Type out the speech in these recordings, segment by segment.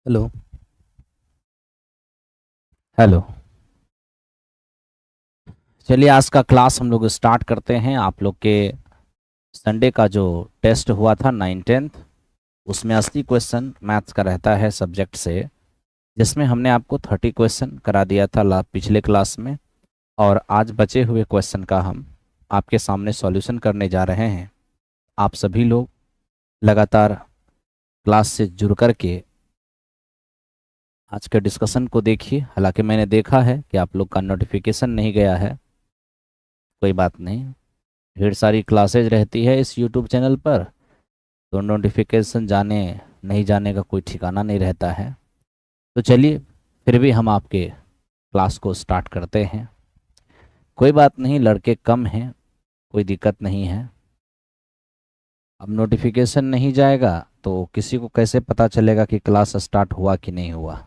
Hello. Hello. चलिए आज का क्लास हम लोग स्टार्ट करते हैं। आप लोग के संडे का जो टेस्ट हुआ था 9th 10th, उसमें 80 क्वेश्चन मैथ्स का रहता है सब्जेक्ट से, जिसमें हमने आपको 30 क्वेश्चन करा दिया था पिछले क्लास में। और आज बचे हुए क्वेश्चन का हम आपके सामने सॉल्यूशन करने जा रहे हैं। आप सभी लोग लगातार क्लास से जुड़ कर के आज के डिस्कशन को देखिए। हालांकि मैंने देखा है कि आप लोग का नोटिफिकेशन नहीं गया है, कोई बात नहीं, ढेर सारी क्लासेज रहती है इस यूट्यूब चैनल पर, तो नोटिफिकेशन जाने नहीं जाने का कोई ठिकाना नहीं रहता है। तो चलिए फिर भी हम आपके क्लास को स्टार्ट करते हैं। कोई बात नहीं, लड़के कम हैं, कोई दिक्कत नहीं है। अब नोटिफिकेशन नहीं जाएगा तो किसी को कैसे पता चलेगा कि क्लास स्टार्ट हुआ कि नहीं हुआ।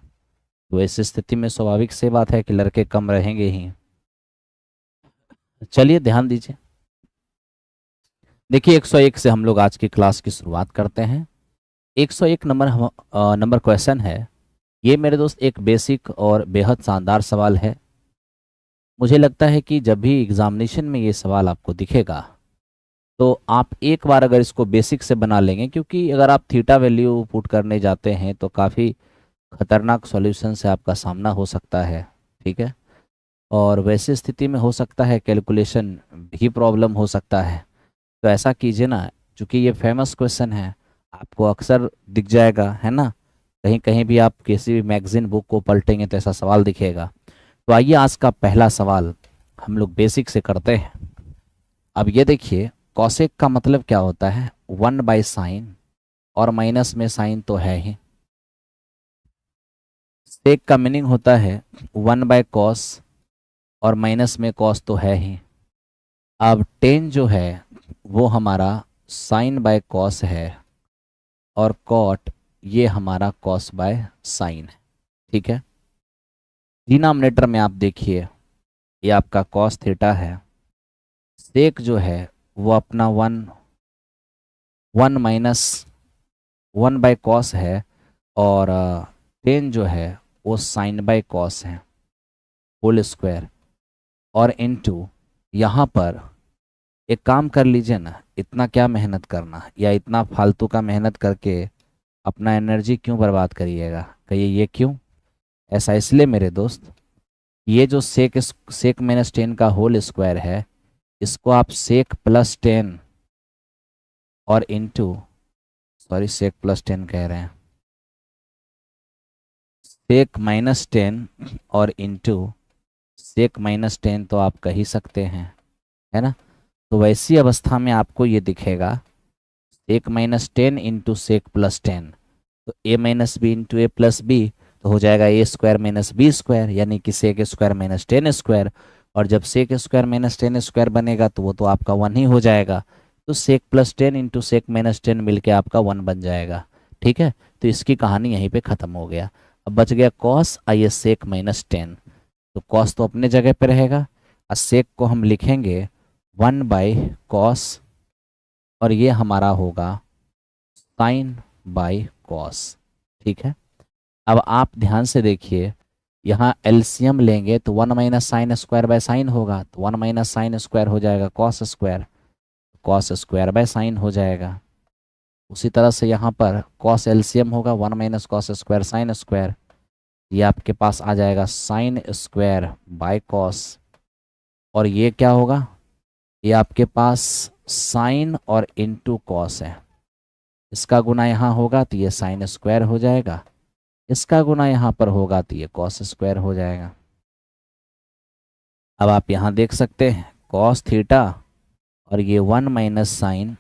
तो ऐसी स्थिति में स्वाभाविक सी बात है कि लड़के कम रहेंगे ही। चलिए ध्यान दीजिए। देखिए 101 से हम लोग आज की क्लास की शुरुआत करते हैं। 101 नंबर क्वेश्चन है। ये मेरे दोस्त एक बेसिक और बेहद शानदार सवाल है। मुझे लगता है कि जब भी एग्जामिनेशन में ये सवाल आपको दिखेगा तो आप एक बार अगर इसको बेसिक से बना लेंगे, क्योंकि अगर आप थीटा वैल्यू पुट करने जाते हैं तो काफ़ी खतरनाक सॉल्यूशन से आपका सामना हो सकता है। ठीक है। और वैसी स्थिति में हो सकता है कैलकुलेशन भी प्रॉब्लम हो सकता है। तो ऐसा कीजिए ना, चूंकि ये फेमस क्वेश्चन है, आपको अक्सर दिख जाएगा है ना, कहीं कहीं भी आप किसी भी मैगजीन बुक को पलटेंगे तो ऐसा सवाल दिखेगा। तो आइए आज का पहला सवाल हम लोग बेसिक से करते हैं। अब ये देखिए, कॉसेक का मतलब क्या होता है? 1/sin, और माइनस में साइन तो है ही। सेक का मीनिंग होता है 1/cos, और माइनस में कॉस तो है ही। अब टेन जो है वो हमारा sin/cos है, और कॉट ये हमारा cos/sin है। ठीक है। डिनोमिनेटर में आप देखिए, ये आपका cos थीटा है। सेक जो है वो अपना 1 - 1/cos है, और टेन जो है वो sin/cos है होल स्क्वायर। और इनटू यहाँ पर एक काम कर लीजिए ना, इतना क्या मेहनत करना, या इतना फालतू का मेहनत करके अपना एनर्जी क्यों बर्बाद करिएगा? कहिए ये क्यों? ऐसा इसलिए मेरे दोस्त, ये जो सेक माइनस 10 का होल स्क्वायर है, इसको आप सेक प्लस 10 और इंटू, सॉरी सेक प्लस 10 कह रहे हैं, सेक माइनस 10 और इंटू सेक माइनस 10 तो आप कह ही सकते हैं, है ना। तो वैसी अवस्था में आपको ये दिखेगा sec minus 10 into sec plus 10, तो A minus B into A plus B, तो हो जाएगा A square minus B square, यानी कि सेक स्क्वायर माइनस 10 स्क्वायर। और जब सेक स्क्वायर माइनस 10 स्क्वायर बनेगा तो वो तो आपका 1 ही हो जाएगा। तो sec plus 10 into sec minus 10 मिलके आपका 1 बन जाएगा। ठीक है। तो इसकी कहानी यहीं पे ख़त्म हो गया। अब बच गया कॉस, आइए सेक माइनस 10। तो कॉस तो अपने जगह पे रहेगा, और सेक को हम लिखेंगे 1/cos, और ये हमारा होगा sin/cos। ठीक है। अब आप ध्यान से देखिए, यहाँ एलसीएम लेंगे तो 1 - sin² होगा, तो 1 - sin² हो जाएगा cos²/sin हो जाएगा। उसी तरह से यहाँ पर cos एलसीएम होगा 1 - cos²sin², ये आपके पास आ जाएगा sin²/cos। और ये क्या होगा? ये आपके पास साइन और इंटू कॉस है, इसका गुना यहाँ होगा तो ये sin² हो जाएगा, इसका गुना यहाँ पर होगा तो ये cos² हो जाएगा। अब आप यहाँ देख सकते हैं cos थीटा, और ये 1 - sin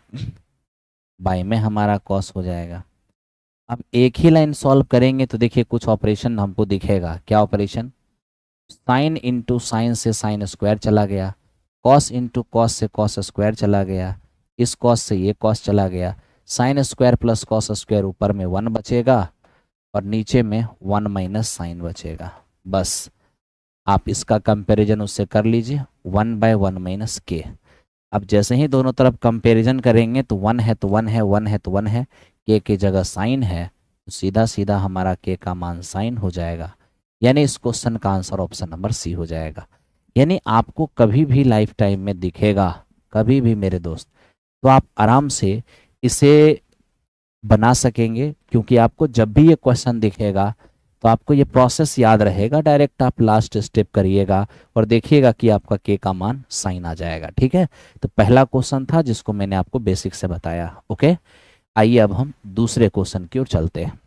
बाई में हमारा cos हो जाएगा। अब एक ही लाइन सॉल्व करेंगे तो देखिए कुछ ऑपरेशन हमको दिखेगा। क्या ऑपरेशन? साइन इंटू साइन से sin² चला गया, कॉस इंटू कॉस से cos² चला गया, इस कॉस से ये कॉस चला गया, sin² प्लस cos² ऊपर में 1 बचेगा, और नीचे में 1 - sin बचेगा। बस आप इसका कंपैरिजन उससे कर लीजिए, 1/1 - k। अब जैसे ही दोनों तरफ कंपैरिजन करेंगे तो 1 है तो 1 है, 1 है तो 1 है, k की जगह साइन है, तो सीधा सीधा हमारा के का मान साइन हो जाएगा, यानी इस क्वेश्चन का आंसर ऑप्शन नंबर सी हो जाएगा। यानी आपको कभी भी लाइफ टाइम में दिखेगा, कभी भी मेरे दोस्त, तो आप आराम से इसे बना सकेंगे, क्योंकि आपको जब भी ये क्वेश्चन दिखेगा तो आपको ये प्रोसेस याद रहेगा। डायरेक्ट आप लास्ट स्टेप करिएगा और देखिएगा कि आपका के का मान साइन आ जाएगा। ठीक है, तो पहला क्वेश्चन था जिसको मैंने आपको बेसिक से बताया। ओके, आइए अब हम दूसरे क्वेश्चन की ओर चलते हैं।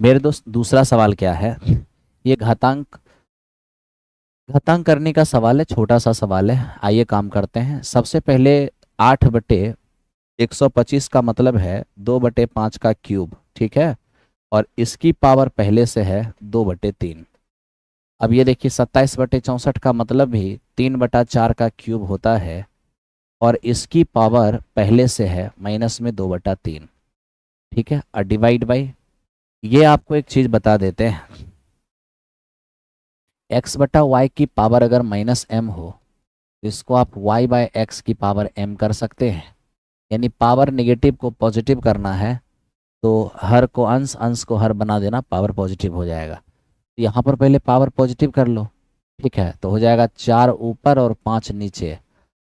मेरे दोस्त दूसरा सवाल क्या है, ये घातांक करने का सवाल है, छोटा सा सवाल है। आइए काम करते हैं। सबसे पहले 8/125 का मतलब है 2/5 का क्यूब, ठीक है, और इसकी पावर पहले से है 2/3। अब ये देखिए 27/64 का मतलब भी 3/4 का क्यूब होता है और इसकी पावर पहले से है माइनस में 2/3। ठीक है, और डिवाइड बाई, ये आपको एक चीज बता देते हैं, x/y की पावर अगर -m हो तो इसको आप y/x की पावर m कर सकते हैं। यानी पावर नेगेटिव को पॉजिटिव करना है तो हर को अंश, अंश को हर बना देना, पावर पॉजिटिव हो जाएगा। तो यहाँ पर पहले पावर पॉजिटिव कर लो। ठीक है, तो हो जाएगा 4 ऊपर और 5 नीचे।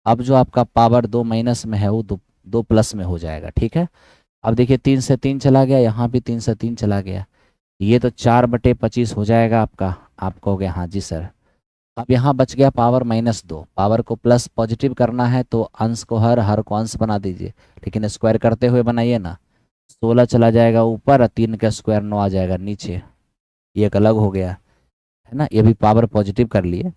अब जो आपका पावर 2 माइनस में है वो 2 प्लस में हो जाएगा। ठीक है, अब देखिए 3 से 3 चला गया, यहाँ भी 3 से 3 चला गया, ये तो 4/25 हो जाएगा आपका। आप कहोगे हाँ जी सर। अब यहाँ बच गया पावर -2, पावर को प्लस पॉजिटिव करना है तो अंश को हर को अंश बना दीजिए, लेकिन स्क्वायर करते हुए बनाइए ना। 16 चला जाएगा ऊपर और 3 का स्क्वायर 9 आ जाएगा नीचे, ये एक अलग हो गया है ना। ये भी पावर पॉजिटिव कर लिए,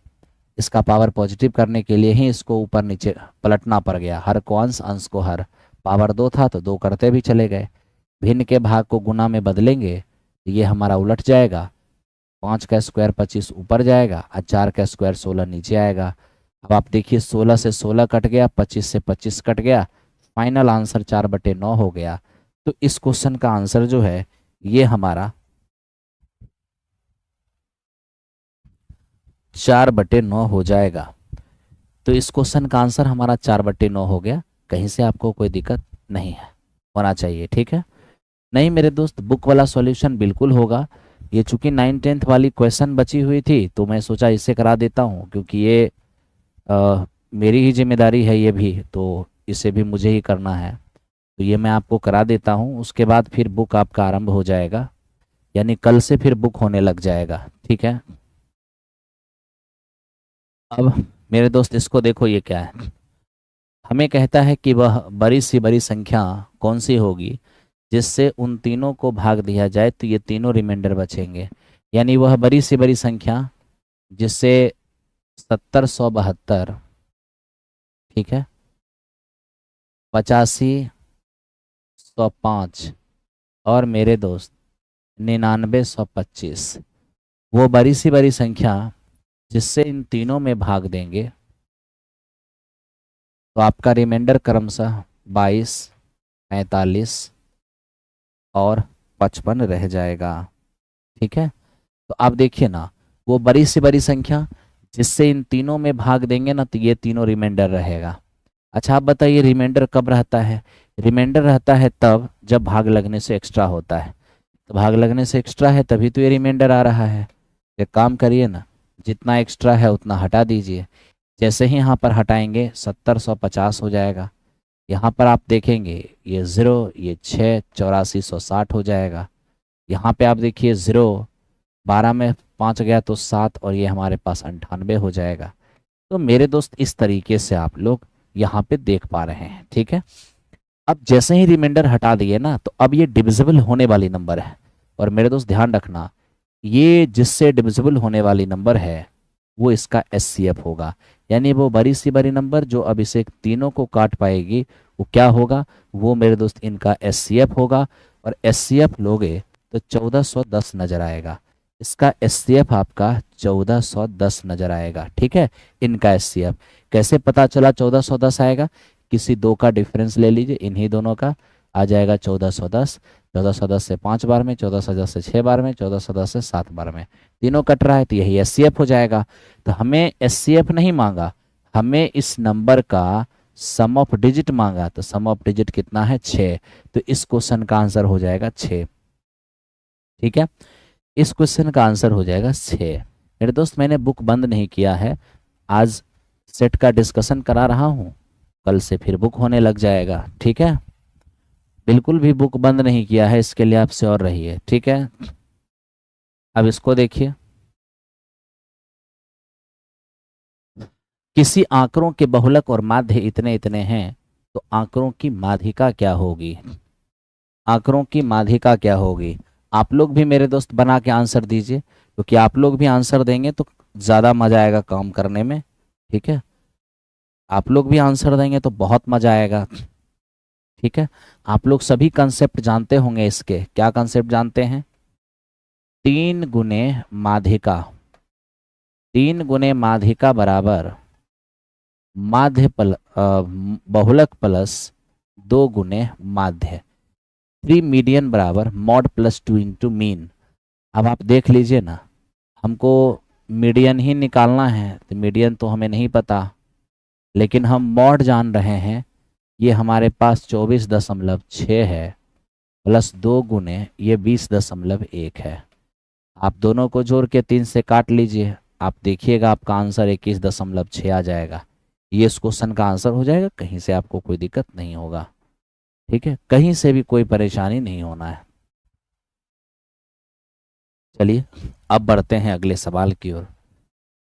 इसका पावर पॉजिटिव करने के लिए ही इसको ऊपर नीचे पलटना पड़ गया। हर को अंश, अंश को हर, पावर 2 था तो 2 करते भी चले गए। भिन्न के भाग को गुना में बदलेंगे तो ये हमारा उलट जाएगा, 5 का स्क्वायर 25 ऊपर जाएगा और 4 का स्क्वायर 16 नीचे आएगा। अब आप देखिए 16 से 16 कट गया, 25 से 25 कट गया, फाइनल आंसर 4/9 हो गया। तो इस क्वेश्चन का आंसर जो है ये हमारा 4/9 हो जाएगा। तो इस क्वेश्चन का आंसर हमारा 4/9 हो गया। कहीं से आपको कोई दिक्कत नहीं है, होना चाहिए। ठीक है, नहीं मेरे दोस्त, बुक वाला सॉल्यूशन बिल्कुल होगा। ये चूंकि 9th-10th वाली क्वेश्चन बची हुई थी तो मैं सोचा इसे करा देता हूँ, क्योंकि ये मेरी ही जिम्मेदारी है ये भी, तो इसे भी मुझे ही करना है। तो ये मैं आपको करा देता हूँ, उसके बाद फिर बुक आपका आरंभ हो जाएगा, यानी कल से फिर बुक होने लग जाएगा। ठीक है, अब मेरे दोस्त इसको देखो, ये क्या है, हमें कहता है कि वह बड़ी सी बड़ी संख्या कौन सी होगी जिससे उन तीनों को भाग दिया जाए तो ये तीनों रिमाइंडर बचेंगे। यानी वह बड़ी से बड़ी संख्या जिससे 70, 172, ठीक है, 85, 105 और मेरे दोस्त 99, 125, वो बड़ी सी बड़ी संख्या जिससे इन तीनों में भाग देंगे तो आपका रिमाइंडर क्रमशः 22, 45 और 55 रह जाएगा। ठीक है, तो आप देखिए ना, वो बड़ी से बड़ी संख्या जिससे इन तीनों में भाग देंगे ना तो ये तीनों रिमाइंडर रहेगा। अच्छा आप बताइए रिमाइंडर कब रहता है? रिमाइंडर रहता है तब जब भाग लगने से एक्स्ट्रा होता है। तो भाग लगने से एक्स्ट्रा है तभी तो ये रिमाइंडर आ रहा है। एक काम करिए ना, जितना एक्स्ट्रा है उतना हटा दीजिए। जैसे ही यहाँ पर हटाएंगे 70, 150 हो जाएगा। यहाँ पर आप देखेंगे ये 0, ये 6, 84, 160 हो जाएगा। यहाँ पे आप देखिए 0, 12 में 5 गया तो 7 और ये हमारे पास 98 हो जाएगा। तो मेरे दोस्त इस तरीके से आप लोग यहाँ पे देख पा रहे हैं। ठीक है, अब जैसे ही रिमाइंडर हटा दिए ना तो अब ये डिविजिबल होने वाली नंबर है। और मेरे दोस्त ध्यान रखना, ये जिससे डिविजिबल होने वाली नंबर है वो इसका एचसीएफ होगा। यानी वो बड़ी सी बड़ी नंबर जो अब इसे तीनों को काट पाएगी वो क्या होगा? वो मेरे दोस्त इनका एचसीएफ होगा। और एचसीएफ लोगे तो 1410 नजर आएगा। इसका एचसीएफ आपका 1410 नजर आएगा। ठीक है, इनका एचसीएफ कैसे पता चला 1410 आएगा? किसी दो का डिफरेंस ले लीजिए, इन्हीं दोनों का आ जाएगा 1410। 1410 से 5 बार में, 1410 से 6 बार में, 1410 से 7 बार में, तीनों कट रहा है तो यही एचसीएफ हो जाएगा। तो हमें एचसीएफ नहीं मांगा, हमें इस नंबर का सम ऑफ डिजिट मांगा, तो सम ऑफ डिजिट कितना है 6, तो इस क्वेश्चन का आंसर हो जाएगा 6। ठीक है, इस क्वेश्चन का आंसर हो जाएगा 6। मेरे दोस्त मैंने बुक बंद नहीं किया है, आज सेट का डिस्कशन करा रहा हूँ, कल से फिर बुक होने लग जाएगा। ठीक है, बिल्कुल भी बुक बंद नहीं किया है, इसके लिए आप श्योर रहिए। ठीक है, अब इसको देखिए, किसी आंकड़ों के बहुलक और माध्य इतने इतने हैं, तो आंकड़ों की माध्यिका क्या होगी? आंकड़ों की माध्यिका क्या होगी? आप लोग भी मेरे दोस्त बना के आंसर दीजिए, क्योंकि आप लोग भी आंसर देंगे तो ज़्यादा मज़ा आएगा काम करने में। ठीक है, आप लोग भी आंसर देंगे तो बहुत मज़ा आएगा। ठीक है, आप लोग सभी कंसेप्ट जानते होंगे इसके, क्या कंसेप्ट जानते हैं? 3 गुने माध्यिका, 3 गुने माध्यिका बराबर बहुलक प्लस 2 गुने माध्य, 3 मीडियन बराबर मॉड प्लस 2 इंटू मीन। अब आप देख लीजिए ना, हमको मीडियन ही निकालना है, तो मीडियन तो हमें नहीं पता, लेकिन हम मॉड जान रहे हैं। ये हमारे पास 24.6 है, प्लस 2 गुने ये 20.1 है। आप दोनों को जोड़ के 3 से काट लीजिए, आप देखिएगा आपका आंसर 21.6 आ जाएगा। ये इस क्वेश्चन का आंसर हो जाएगा, कहीं से आपको कोई दिक्कत नहीं होगा। ठीक है, कहीं से भी कोई परेशानी नहीं होना है। चलिए अब बढ़ते हैं अगले सवाल की ओर,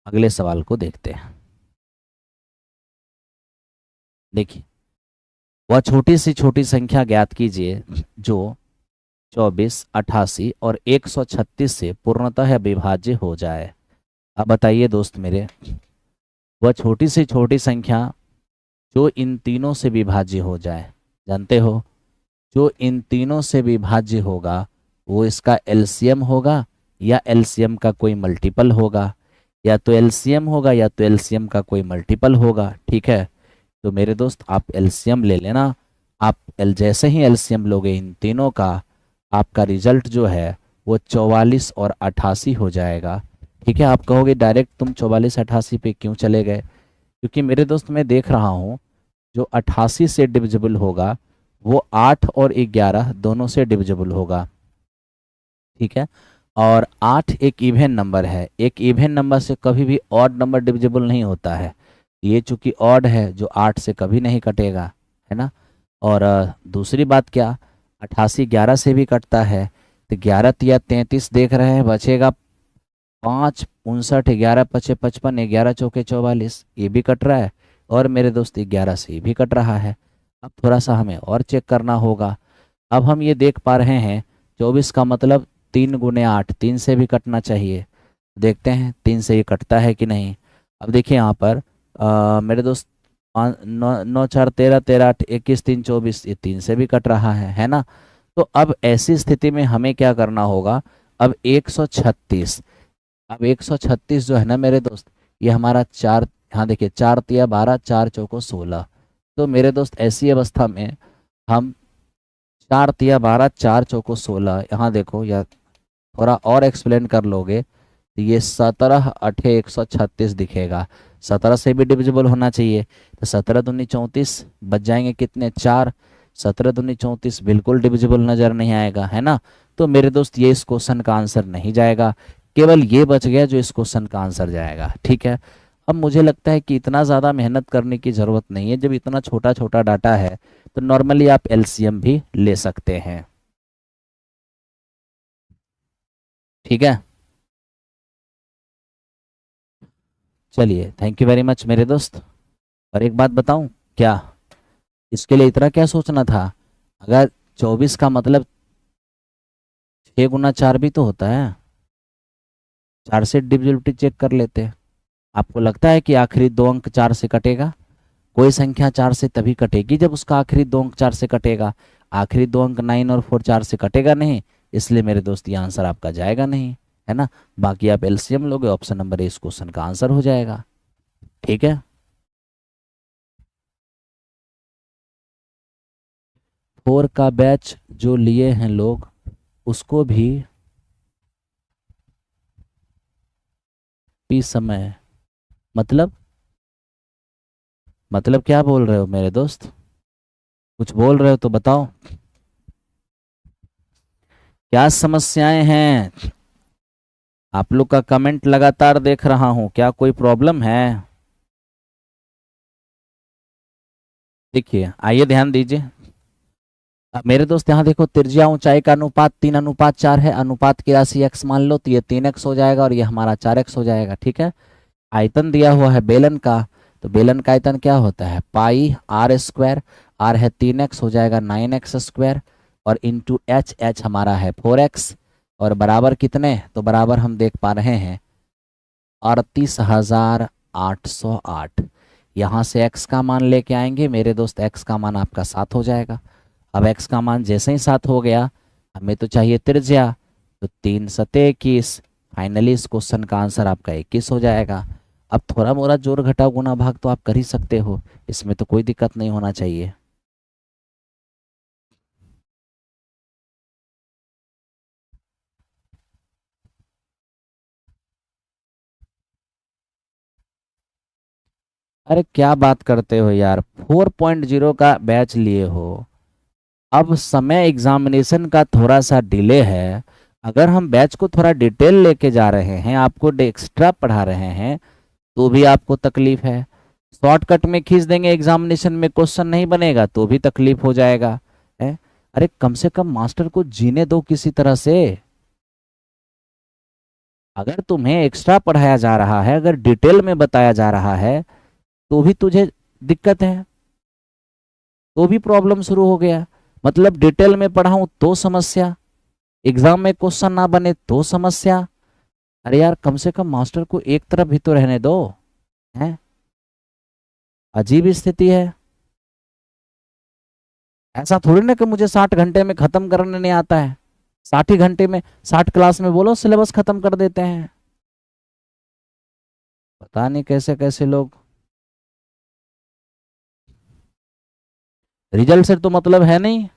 अगले सवाल को देखते हैं। देखिए, वह छोटी सी छोटी संख्या ज्ञात कीजिए जो 24, 88 और 136 से पूर्णतः विभाज्य हो जाए। अब बताइए दोस्त मेरे, वह छोटी सी छोटी संख्या जो इन तीनों से विभाज्य हो जाए, जानते हो, जो इन तीनों से विभाज्य होगा वो इसका एलसीएम होगा या एलसीएम का कोई मल्टीपल होगा, या तो एलसीएम होगा या तो एलसीएम का कोई मल्टीपल होगा। ठीक है, तो मेरे दोस्त आप एलसीएम ले लेना। आप जैसे ही एलसीएम लोगे इन तीनों का, आपका रिजल्ट जो है वो 44 और 88 हो जाएगा। ठीक है, आप कहोगे डायरेक्ट तुम 44 88 पे क्यों चले गए? क्योंकि मेरे दोस्त मैं देख रहा हूँ जो 88 से डिविजिबल होगा वो 8 और 11 दोनों से डिविजिबल होगा। ठीक है, और 8 एक इवन नंबर है, एक इवन नंबर से कभी भी ऑड नंबर डिविजिबल नहीं होता है। ये चूंकि ऑड है, जो 8 से कभी नहीं कटेगा, है ना। और दूसरी बात क्या, 88 11 से भी कटता है, तो 11 तिया 33 देख रहे हैं, बचेगा 5, 59, 11 पचे 55, 11 चौके 44, ये भी कट रहा है, और मेरे दोस्त 11 से भी कट रहा है। अब थोड़ा सा हमें और चेक करना होगा। अब हम ये देख पा रहे हैं 24 का मतलब 3 गुने 8, 3 से भी कटना चाहिए। देखते हैं 3 से ये कटता है कि नहीं। अब देखिए यहाँ पर मेरे दोस्त 9 4 13, 13 8 21 3 24, ये 3 से भी कट रहा है ना। तो अब ऐसी स्थिति में हमें क्या करना होगा, अब 136, अब 136 जो है ना मेरे दोस्त, ये हमारा 4, यहाँ देखिए 4 तिया 12, 4 चौको 16। तो मेरे दोस्त ऐसी अवस्था में हम 4 तिया 12, 4 चौको 16, यहाँ देखो, या थोड़ा और एक्सप्लेन कर लोगे तो ये 17 8 136 दिखेगा। 17 से भी डिविजिबल होना चाहिए, तो 17 दूनी 34, बच जाएंगे कितने 4, 17 दूनी 34 बिल्कुल डिविजिबल नजर नहीं आएगा, है ना। तो मेरे दोस्त ये इस क्वेश्चन का आंसर नहीं जाएगा, केवल ये बच गया जो इस क्वेश्चन का आंसर जाएगा। ठीक है, अब मुझे लगता है कि इतना ज़्यादा मेहनत करने की ज़रूरत नहीं है, जब इतना छोटा छोटा डाटा है तो नॉर्मली आप एलसीएम भी ले सकते हैं। ठीक है, चलिए थैंक यू वेरी मच मेरे दोस्त। और एक बात बताऊं क्या, इसके लिए इतना क्या सोचना था, अगर 24 का मतलब 6 गुना 4 भी तो होता है, 4 से डिविजिबिलिटी चेक कर लेते हैं। आपको लगता है कि आखिरी 2 अंक 4 से कटेगा? कोई संख्या 4 से तभी कटेगी जब उसका आखिरी 2 अंक 4 से कटेगा, आखिरी 2 अंक 9 और 4 4 से कटेगा नहीं, इसलिए मेरे दोस्त ये आंसर आपका जाएगा नहीं, है ना। बाकी आप एलसीएम लोगे, ऑप्शन नंबर ए इस क्वेश्चन का आंसर हो जाएगा। ठीक है, 4 का बैच जो लिए हैं लोग, उसको भी समय, मतलब मतलब क्या बोल रहे हो मेरे दोस्त? कुछ बोल रहे हो तो बताओ, क्या समस्याएं हैं? आप लोग का कमेंट लगातार देख रहा हूं, क्या कोई प्रॉब्लम है? देखिए, आइए ध्यान दीजिए। मेरे दोस्त यहाँ देखो, त्रिज्या ऊंचाई का अनुपात 3:4 है। अनुपात की राशि x मान लो तो ये 3x हो जाएगा और ये हमारा 4x हो जाएगा, ठीक है। आयतन दिया हुआ है बेलन का, तो बेलन का आयतन क्या होता है, पाई आर स्क्वायर। आर है 3x, हो जाएगा 9x स्क्वायर, और इंटू एच, एच हमारा है 4x, और बराबर कितने, तो बराबर हम देख पा रहे हैं 38,808। यहाँ से x का मान लेके आएंगे मेरे दोस्त, x का मान आपका 7 हो जाएगा। अब x का मान जैसे ही 7 हो गया, हमें तो चाहिए त्रिज्या, तो 3×7=21। फाइनली इस क्वेश्चन का आंसर आपका 21 हो जाएगा। अब थोड़ा मोड़ा जोड़ घटाव गुना भाग तो आप कर ही सकते हो, इसमें तो कोई दिक्कत नहीं होना चाहिए। अरे क्या बात करते हो यार, 4.0 का बैच लिए हो। अब समय एग्जामिनेशन का थोड़ा सा डिले है। अगर हम बैच को थोड़ा डिटेल लेके जा रहे हैं, आपको एक्स्ट्रा पढ़ा रहे हैं, तो भी आपको तकलीफ है। शॉर्टकट में खींच देंगे, एग्जामिनेशन में क्वेश्चन नहीं बनेगा तो भी तकलीफ हो जाएगा है। अरे कम से कम मास्टर को जीने दो किसी तरह से। अगर तुम्हें एक्स्ट्रा पढ़ाया जा रहा है, अगर डिटेल में बताया जा रहा है, तो भी तुझे दिक्कत है, तो भी प्रॉब्लम शुरू हो गया। मतलब डिटेल में पढ़ाऊं तो समस्या, एग्जाम में क्वेश्चन ना बने तो समस्या। अरे यार कम से कम मास्टर को एक तरफ भी तो रहने दो, है। अजीब स्थिति है। ऐसा थोड़ी ना कि मुझे 60 घंटे में खत्म करने नहीं आता है। 60 ही घंटे में, 60 क्लास में बोलो सिलेबस खत्म कर देते हैं। पता नहीं कैसे कैसे लोग। रिजल्ट से तो मतलब है नहीं।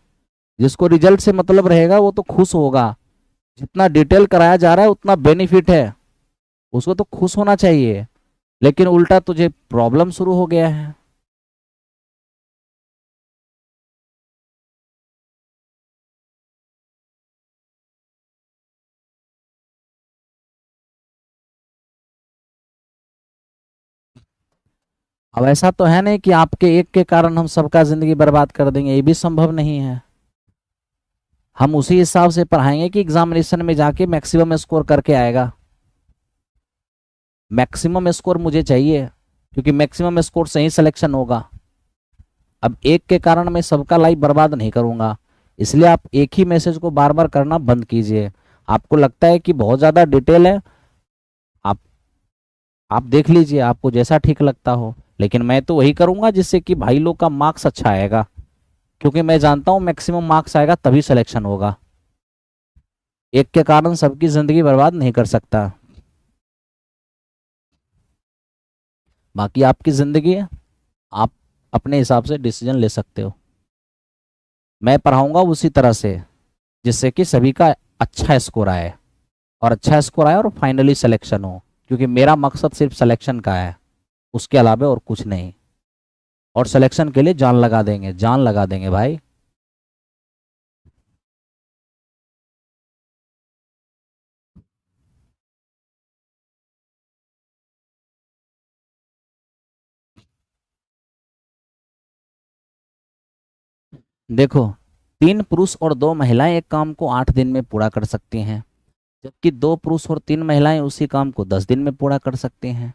जिसको रिजल्ट से मतलब रहेगा वो तो खुश होगा। जितना डिटेल कराया जा रहा है उतना बेनिफिट है, उसको तो खुश होना चाहिए। लेकिन उल्टा तुझे प्रॉब्लम शुरू हो गया है। अब ऐसा तो है नहीं कि आपके एक के कारण हम सबका जिंदगी बर्बाद कर देंगे, ये भी संभव नहीं है। हम उसी हिसाब से पढ़ाएंगे कि एग्जामिनेशन में जाके मैक्सिमम स्कोर करके आएगा। मैक्सिमम स्कोर मुझे चाहिए, क्योंकि मैक्सिमम स्कोर से ही सिलेक्शन होगा। अब एक के कारण मैं सबका लाइफ बर्बाद नहीं करूंगा। इसलिए आप एक ही मैसेज को बार बार करना बंद कीजिए। आपको लगता है कि बहुत ज़्यादा डिटेल है, आप आप देख लीजिए, आपको जैसा ठीक लगता हो। लेकिन मैं तो वही करूंगा जिससे कि भाई लोग का मार्क्स अच्छा आएगा, क्योंकि मैं जानता हूँ मैक्सिमम मार्क्स आएगा तभी सिलेक्शन होगा। एक के कारण सबकी ज़िंदगी बर्बाद नहीं कर सकता। बाकी आपकी ज़िंदगी है, आप अपने हिसाब से डिसीजन ले सकते हो। मैं पढ़ाऊंगा उसी तरह से जिससे कि सभी का अच्छा स्कोर आए, और अच्छा स्कोर आए और फाइनली सिलेक्शन हो, क्योंकि मेरा मकसद सिर्फ सिलेक्शन का है, उसके अलावा और कुछ नहीं। और सिलेक्शन के लिए जान लगा देंगे, जान लगा देंगे भाई। देखो, 3 पुरुष और 2 महिलाएं एक काम को 8 दिन में पूरा कर सकती हैं, जबकि 2 पुरुष और 3 महिलाएं उसी काम को 10 दिन में पूरा कर सकते हैं।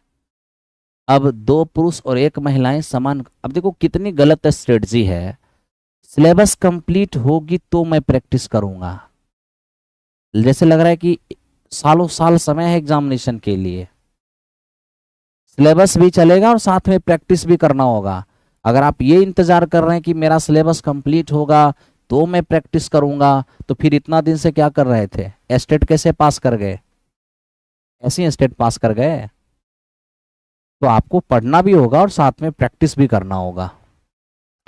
अब 2 पुरुष और 1 महिलाएं समान, अब देखो कितनी गलत स्ट्रेटजी है। सिलेबस कंप्लीट होगी तो मैं प्रैक्टिस करूंगा, जैसे लग रहा है कि सालों साल समय है एग्जामिनेशन के लिए। सिलेबस भी चलेगा और साथ में प्रैक्टिस भी करना होगा। अगर आप ये इंतजार कर रहे हैं कि मेरा सिलेबस कंप्लीट होगा तो मैं प्रैक्टिस करूंगा, तो फिर इतना दिन से क्या कर रहे थे, एस्टेट कैसे पास कर गए? ऐसे ही स्टेट पास कर गए। तो आपको पढ़ना भी होगा और साथ में प्रैक्टिस भी करना होगा,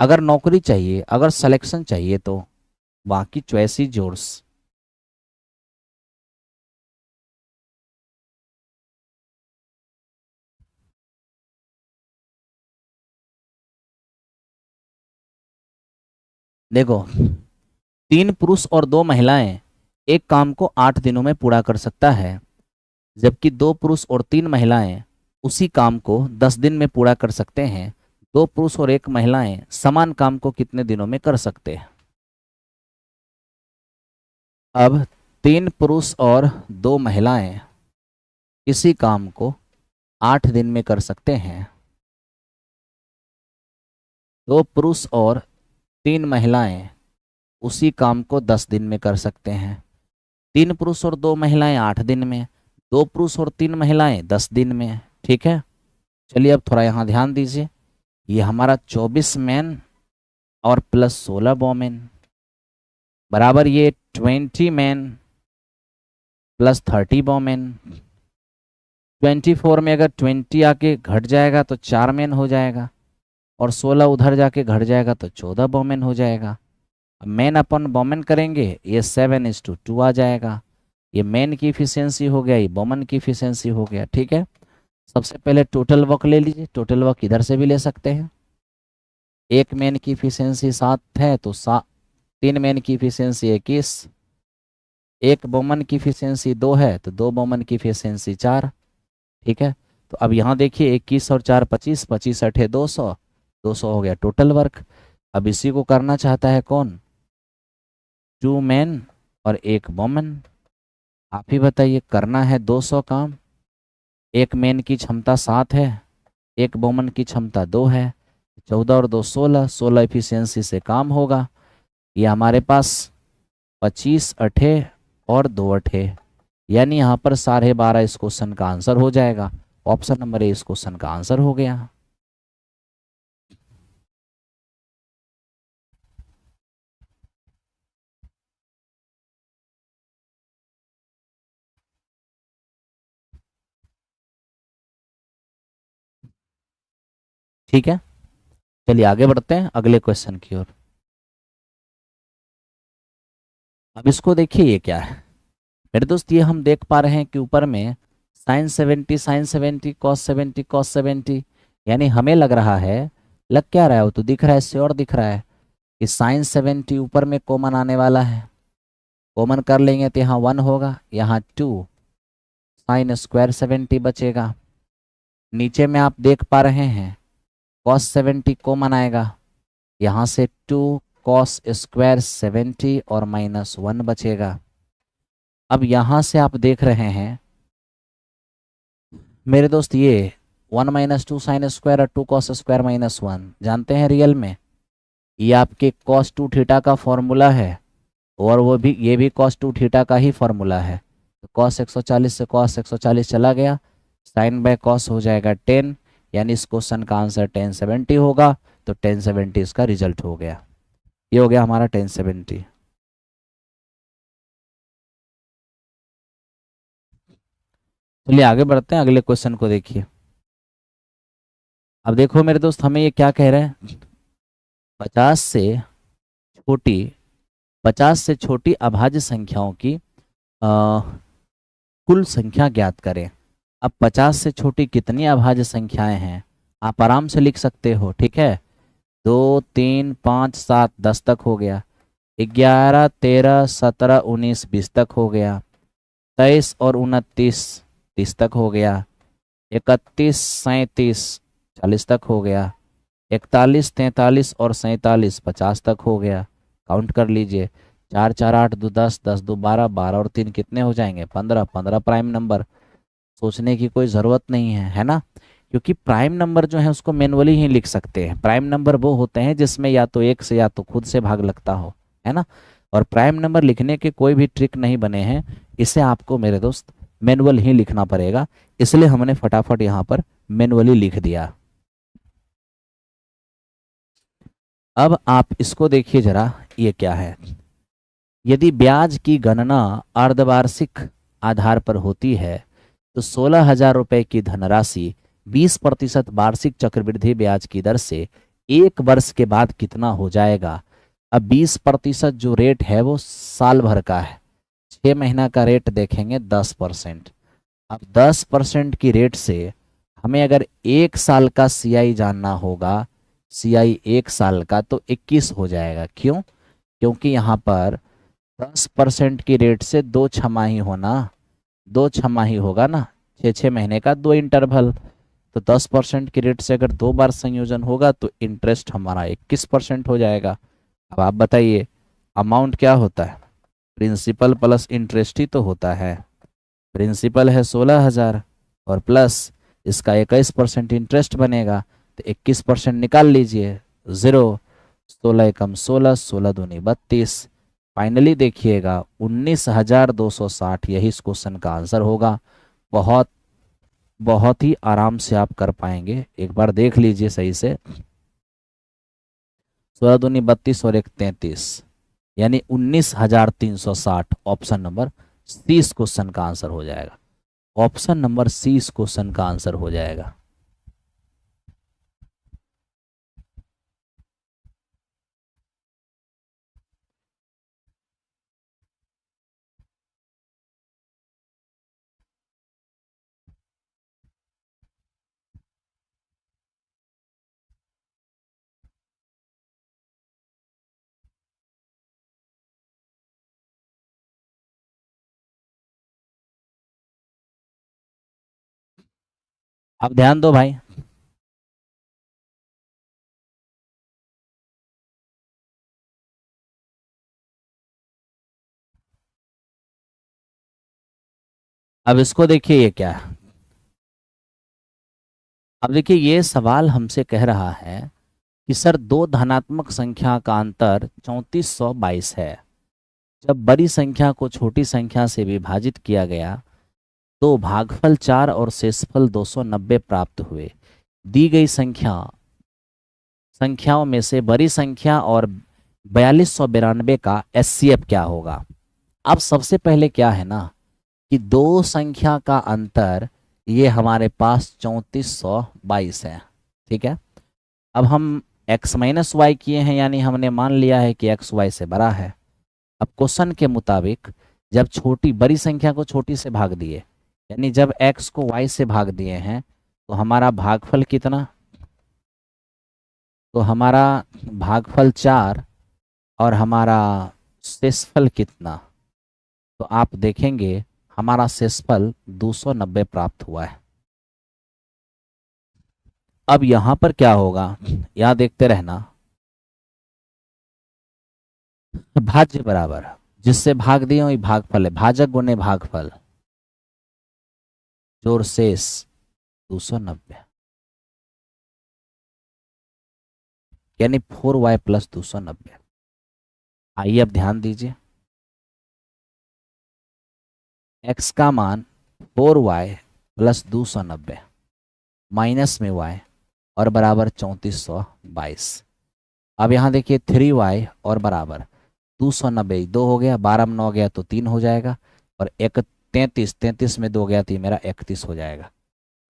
अगर नौकरी चाहिए, अगर सिलेक्शन चाहिए तो। बाकी चॉइस ही जोर्स। देखो, 3 पुरुष और 2 महिलाएं एक काम को 8 दिनों में पूरा कर सकता है, जबकि 2 पुरुष और 3 महिलाएं उसी काम को 10 दिन में पूरा कर सकते हैं। 2 पुरुष और 1 महिलाएं समान काम को कितने दिनों में कर सकते हैं? अब 3 पुरुष और 2 महिलाएं इसी काम को 8 दिन में कर सकते हैं। 2 पुरुष और 3 महिलाएं उसी काम को 10 दिन में कर सकते हैं। 3 पुरुष और 2 महिलाएं 8 दिन में, 2 पुरुष और 3 महिलाएं 10 दिन में। ठीक है, चलिए अब थोड़ा यहाँ ध्यान दीजिए। ये हमारा 24 मैन और प्लस 16 वोमेन बराबर ये 20 मैन प्लस 30 वोमेन। 24 में अगर 20 आके घट जाएगा तो 4 मैन हो जाएगा, और 16 उधर जाके घट जाएगा तो 14 वोमेन हो जाएगा। अब मैन अपन वोमेन करेंगे, ये 7:2 आ जाएगा। ये मैन की इफिशियंसी हो गया, ये वोमेन की इफिशियंसी हो गया। ठीक है, सबसे पहले टोटल वर्क ले लीजिए। टोटल वर्क इधर से भी ले सकते हैं। एक मैन की इफिशियंसी 7 है तो 3 मैन की इफिशियंसी 21। एक वोमन की इफिशियंसी 2 है तो 2 वोमन की इफिशियंसी 4। ठीक है, तो अब यहाँ देखिए 21 और 4 25, 25 8 200, 200 हो गया टोटल वर्क। अब इसी को करना चाहता है कौन? 2 मैन और 1 वोमन। आप ही बताइए, करना है 200 काम। एक मैन की क्षमता 7 है, एक वोमन की क्षमता 2 है, 14 और 2 16, 16 इफिशियंसी से काम होगा। ये हमारे पास 25 अठे और 2 अठे, यानी यहाँ पर 12.5 इस क्वेश्चन का आंसर हो जाएगा। ऑप्शन नंबर ए इस क्वेश्चन का आंसर हो गया। ठीक है, चलिए आगे बढ़ते हैं अगले क्वेश्चन की ओर। अब इसको देखिए, ये क्या है मेरे दोस्त? ये हम देख पा रहे हैं कि ऊपर में sin 70 cos 70 यानी हमें लग रहा है, लग क्या रहा है? वो तो दिख रहा है, श्योर दिख रहा है कि sin 70 ऊपर में कॉमन आने वाला है। कॉमन कर लेंगे तो यहाँ 1 होगा, यहाँ 2 sin² 70 बचेगा। नीचे में आप देख पा रहे हैं cos 70 कॉमन आएगा, यहाँ से 2 cos² 70 और -1 बचेगा। अब यहाँ से आप देख रहे हैं मेरे दोस्त, ये 1 - 2 sin² और 2 cos² -1 जानते हैं रियल में ये आपके cos 2 थीटा का फॉर्मूला है, और वो भी ये भी cos 2 थीटा का ही फॉर्मूला है। तो cos 140 से cos 140 चला गया, sin/cos हो जाएगा 10, यानी इस क्वेश्चन का आंसर 1070 होगा। तो 1070 इसका रिजल्ट हो गया। ये हो गया हमारा 1070। चलिए आगे बढ़ते हैं, अगले क्वेश्चन को देखिए। अब देखो मेरे दोस्त, हमें ये क्या कह रहे हैं? 50 से छोटी 50 से छोटी अभाज्य संख्याओं की कुल संख्या ज्ञात करें। अब 50 से छोटी कितनी अभाज्य संख्याएं हैं आप आराम से लिख सकते हो। ठीक है, 2 3 5 7 10 तक हो गया, 11 13 17 19 20 तक हो गया, 23 और 29 30 तक हो गया, 31 37 40 तक हो गया, 41 43 और 47 50 तक हो गया। काउंट कर लीजिए, 4 4 8 2 10 10 2 12 12 और 3 कितने हो जाएंगे? 15 15 प्राइम नंबर। सोचने की कोई ज़रूरत नहीं है ना, क्योंकि प्राइम नंबर जो है उसको मैनुअली ही लिख सकते हैं। प्राइम नंबर वो होते हैं जिसमें या तो 1 से या तो खुद से भाग लगता हो, है ना। और प्राइम नंबर लिखने के कोई भी ट्रिक नहीं बने हैं, इसे आपको मेरे दोस्त मैनुअल ही लिखना पड़ेगा, इसलिए हमने फटाफट यहाँ पर मैनुअली लिख दिया। अब आप इसको देखिए जरा, ये क्या है? यदि ब्याज की गणना अर्धवार्षिक आधार पर होती है तो 16,000 रुपये की धनराशि 20% वार्षिक चक्रवृद्धि ब्याज की दर से 1 वर्ष के बाद कितना हो जाएगा? अब 20% जो रेट है वो साल भर का है, 6 महीना का रेट देखेंगे 10%। अब 10% की रेट से हमें अगर 1 साल का CI जानना होगा, CI 1 साल का, तो 21 हो जाएगा। क्यों? क्योंकि यहाँ पर 10% की रेट से 2 छमाही होना, 2 छमाही होगा ना, 6 महीने का 2 इंटरवल। तो 10% की रेट से अगर 2 बार संयोजन होगा तो इंटरेस्ट हमारा 21% हो जाएगा। अब आप बताइए अमाउंट क्या होता है? प्रिंसिपल प्लस इंटरेस्ट ही तो होता है। प्रिंसिपल है 16,000 और प्लस इसका 21% इंटरेस्ट बनेगा, तो 21% निकाल लीजिए, 0। 16 एकम 16, 16 दूनी 32। फाइनली देखिएगा 19,260, यही इस क्वेश्चन का आंसर होगा। बहुत बहुत ही आराम से आप कर पाएंगे, एक बार देख लीजिए सही से। 16 दूनी 32 और 1 33, यानी 19,360। ऑप्शन नंबर सी इस क्वेश्चन का आंसर हो जाएगा। ऑप्शन नंबर सी इस क्वेश्चन का आंसर हो जाएगा। अब ध्यान दो भाई, अब इसको देखिए ये क्या है। अब देखिए ये सवाल हमसे कह रहा है कि सर दो धनात्मक संख्या का अंतर 3422 है। जब बड़ी संख्या को छोटी संख्या से विभाजित किया गया तो भागफल 4 और शेषफल 290 प्राप्त हुए। दी गई संख्याओं में से बड़ी संख्या और 4292 का एचसीएफ क्या होगा? अब सबसे पहले क्या है ना कि दो संख्या का अंतर ये हमारे पास 3422 है, ठीक है। अब हम x माइनस वाई किए हैं, यानी हमने मान लिया है कि x y से बड़ा है। अब क्वेश्चन के मुताबिक जब छोटी बड़ी संख्या को छोटी से भाग दिए, यानी जब x को y से भाग दिए हैं, तो हमारा भागफल कितना? तो हमारा भागफल 4 और हमारा शेषफल कितना? तो आप देखेंगे हमारा शेषफल 290 प्राप्त हुआ है। अब यहां पर क्या होगा, यहां देखते रहना। भाज्य बराबर जिससे भाग दिए वही भागफल है, भाजक गुने भागफल जोड़ शेष 290, यानी 4y प्लस 290। आइए अब ध्यान दीजिए, x का मान 4y प्लस 290 माइनस में y और बराबर 3422। अब यहाँ देखिए 3y और बराबर 290, 2 हो गया, 12 में 9 गया तो 3 हो जाएगा, और 33, 33 में 2 गया तो मेरा 31 हो जाएगा।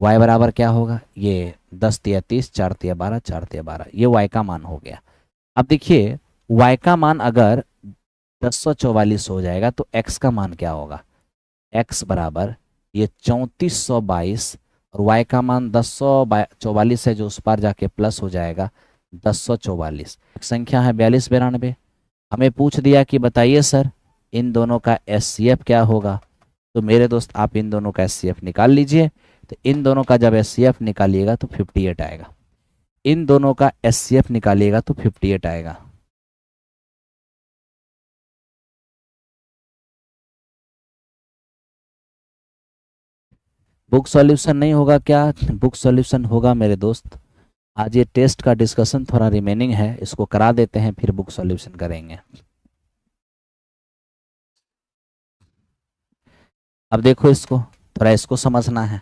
y बराबर क्या होगा, ये 10 तिया 30, 4 तिया 12, 4 तिया 12, ये y का मान हो गया। अब देखिए y का मान अगर 1044 हो जाएगा तो x का मान क्या होगा, x बराबर ये 3422 और y का मान 1044 है जो उस पार जाके प्लस हो जाएगा 1044। संख्या है 4292। हमें पूछ दिया कि बताइए सर इन दोनों का एचसीएफ क्या होगा। तो मेरे दोस्त आप इन दोनों का एचसीएफ निकाल लीजिए। तो इन दोनों का जब एचसीएफ निकालिएगा तो 58 आएगा। इन दोनों का एचसीएफ निकालिएगा तो 58 आएगा। बुक सॉल्यूशन नहीं होगा क्या? बुक सॉल्यूशन होगा मेरे दोस्त। आज ये टेस्ट का डिस्कशन थोड़ा रिमेनिंग है, इसको करा देते हैं फिर बुक सॉल्यूशन करेंगे। अब देखो इसको, थोड़ा इसको समझना है।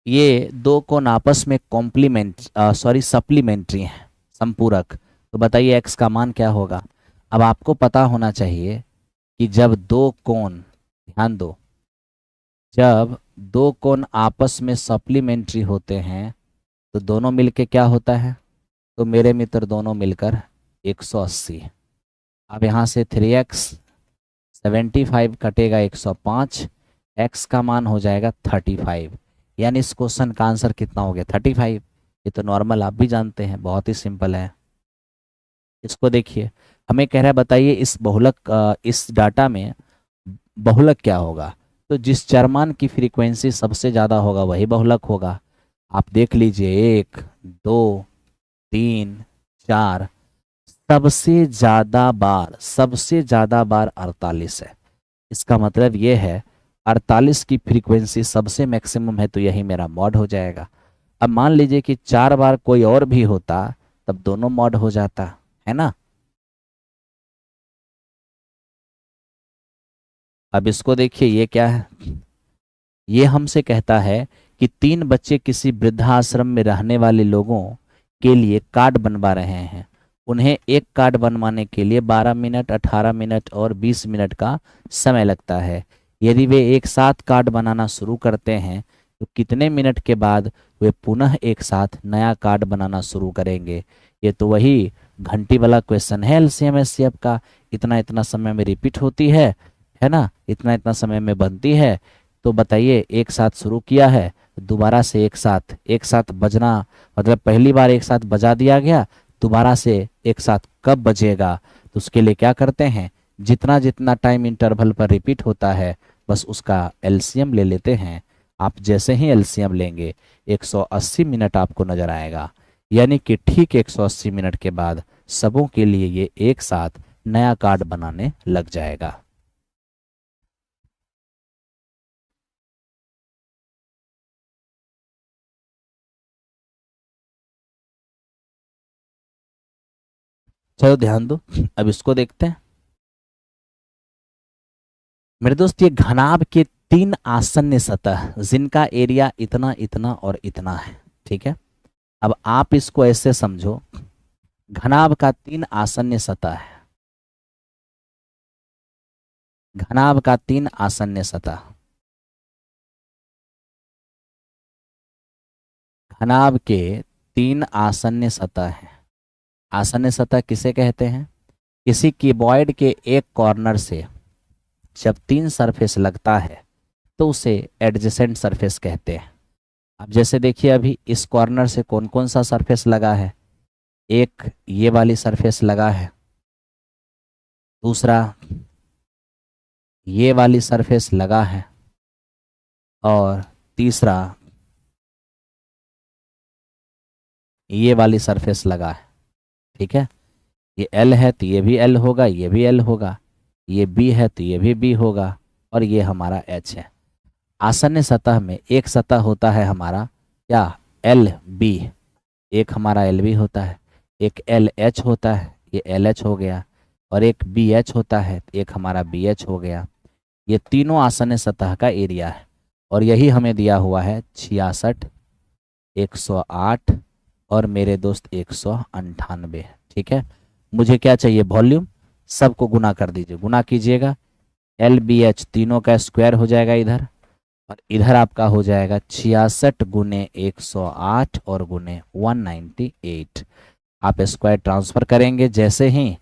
ये दो कोण आपस में सप्लीमेंट्री हैं, संपूरक। तो बताइए x का मान क्या होगा। अब आपको पता होना चाहिए कि जब दो कोण, ध्यान दो, जब दो कोण आपस में सप्लीमेंट्री होते हैं तो दोनों मिलके क्या होता है, तो मेरे मित्र दोनों मिलकर 180। अब यहाँ से 3x 75 कटेगा 105, x का मान हो जाएगा 35। यानी इस क्वेश्चन का आंसर कितना हो गया, 35। ये तो नॉर्मल आप भी जानते हैं, बहुत ही सिंपल है। इसको देखिए हमें कह रहा है बताइए इस बहुलक इस डाटा में बहुलक क्या होगा। तो जिस चरमान की फ्रीक्वेंसी सबसे ज़्यादा होगा वही बहुलक होगा। आप देख लीजिए 1, 2, 3, 4, सबसे ज़्यादा बार 48 है। इसका मतलब ये है 48 की फ्रीक्वेंसी सबसे मैक्सिमम है, तो यही मेरा मॉड हो जाएगा। अब मान लीजिए कि 4 बार कोई और भी होता, तब दोनों मॉड हो जाता, है ना। अब इसको देखिए, ये क्या है। ये हमसे कहता है कि 3 बच्चे किसी वृद्धाश्रम में रहने वाले लोगों के लिए कार्ड बनवा रहे हैं। उन्हें एक कार्ड बनवाने के लिए 12 मिनट, 18 मिनट और 20 मिनट का समय लगता है। यदि वे एक साथ कार्ड बनाना शुरू करते हैं तो कितने मिनट के बाद वे पुनः एक साथ नया कार्ड बनाना शुरू करेंगे। ये तो वही घंटी वाला क्वेश्चन है एलसीएम एचसीएफ का। इतना इतना समय में रिपीट होती है ना, इतना इतना समय में बनती है। तो बताइए, एक साथ शुरू किया है, दोबारा से एक साथ बजना, मतलब पहली बार एक साथ बजा दिया गया, दोबारा से एक साथ कब बजेगा। तो उसके लिए क्या करते हैं, जितना जितना टाइम इंटरवल पर रिपीट होता है बस उसका एलसीएम ले लेते हैं। आप जैसे ही एलसीएम लेंगे 180 मिनट आपको नजर आएगा। यानी कि ठीक 180 मिनट के बाद सबों के लिए ये एक साथ नया कार्ड बनाने लग जाएगा। चलो ध्यान दो, अब इसको देखते हैं। मेरे दोस्त, ये घनाभ के 3 आसन्न सतह जिनका एरिया इतना इतना और इतना है, ठीक है। अब आप इसको ऐसे समझो, घनाभ का 3 आसन्न सतह है। घनाभ का 3 आसन्न सतह, घनाभ के 3 आसन्न सतह है। आसन्न सतह किसे कहते हैं, किसी क्यूबॉइड के एक कॉर्नर से जब 3 सरफेस लगता है तो उसे एडजेसेंट सरफेस कहते हैं। अब जैसे देखिए, अभी इस कॉर्नर से कौन कौन सा सरफेस लगा है। एक ये वाली सरफेस लगा है, दूसरा ये वाली सरफेस लगा है, और तीसरा ये वाली सरफेस लगा है, ठीक है। ये एल है तो ये भी एल होगा, ये भी एल होगा, ये बी है तो ये भी बी होगा, और ये हमारा एच है। आसन्न सतह में एक सतह होता है हमारा क्या, एल बी, एक हमारा एल बी होता है, एक एल एच होता है, ये एल एच हो गया, और एक बी एच होता है, एक हमारा बी एच हो गया। ये तीनों आसन्न सतह का एरिया है, और यही हमें दिया हुआ है 66, 108 और मेरे दोस्त 198, ठीक है। मुझे क्या चाहिए, वॉल्यूम। सबको गुना कर दीजिए, गुना कीजिएगा। एल बी एच तीनों का स्क्वायर हो जाएगा इधर, और इधर आपका हो जाएगा 66 गुने 108 और गुने 198। आप स्क्वायर ट्रांसफर करेंगे जैसे ही,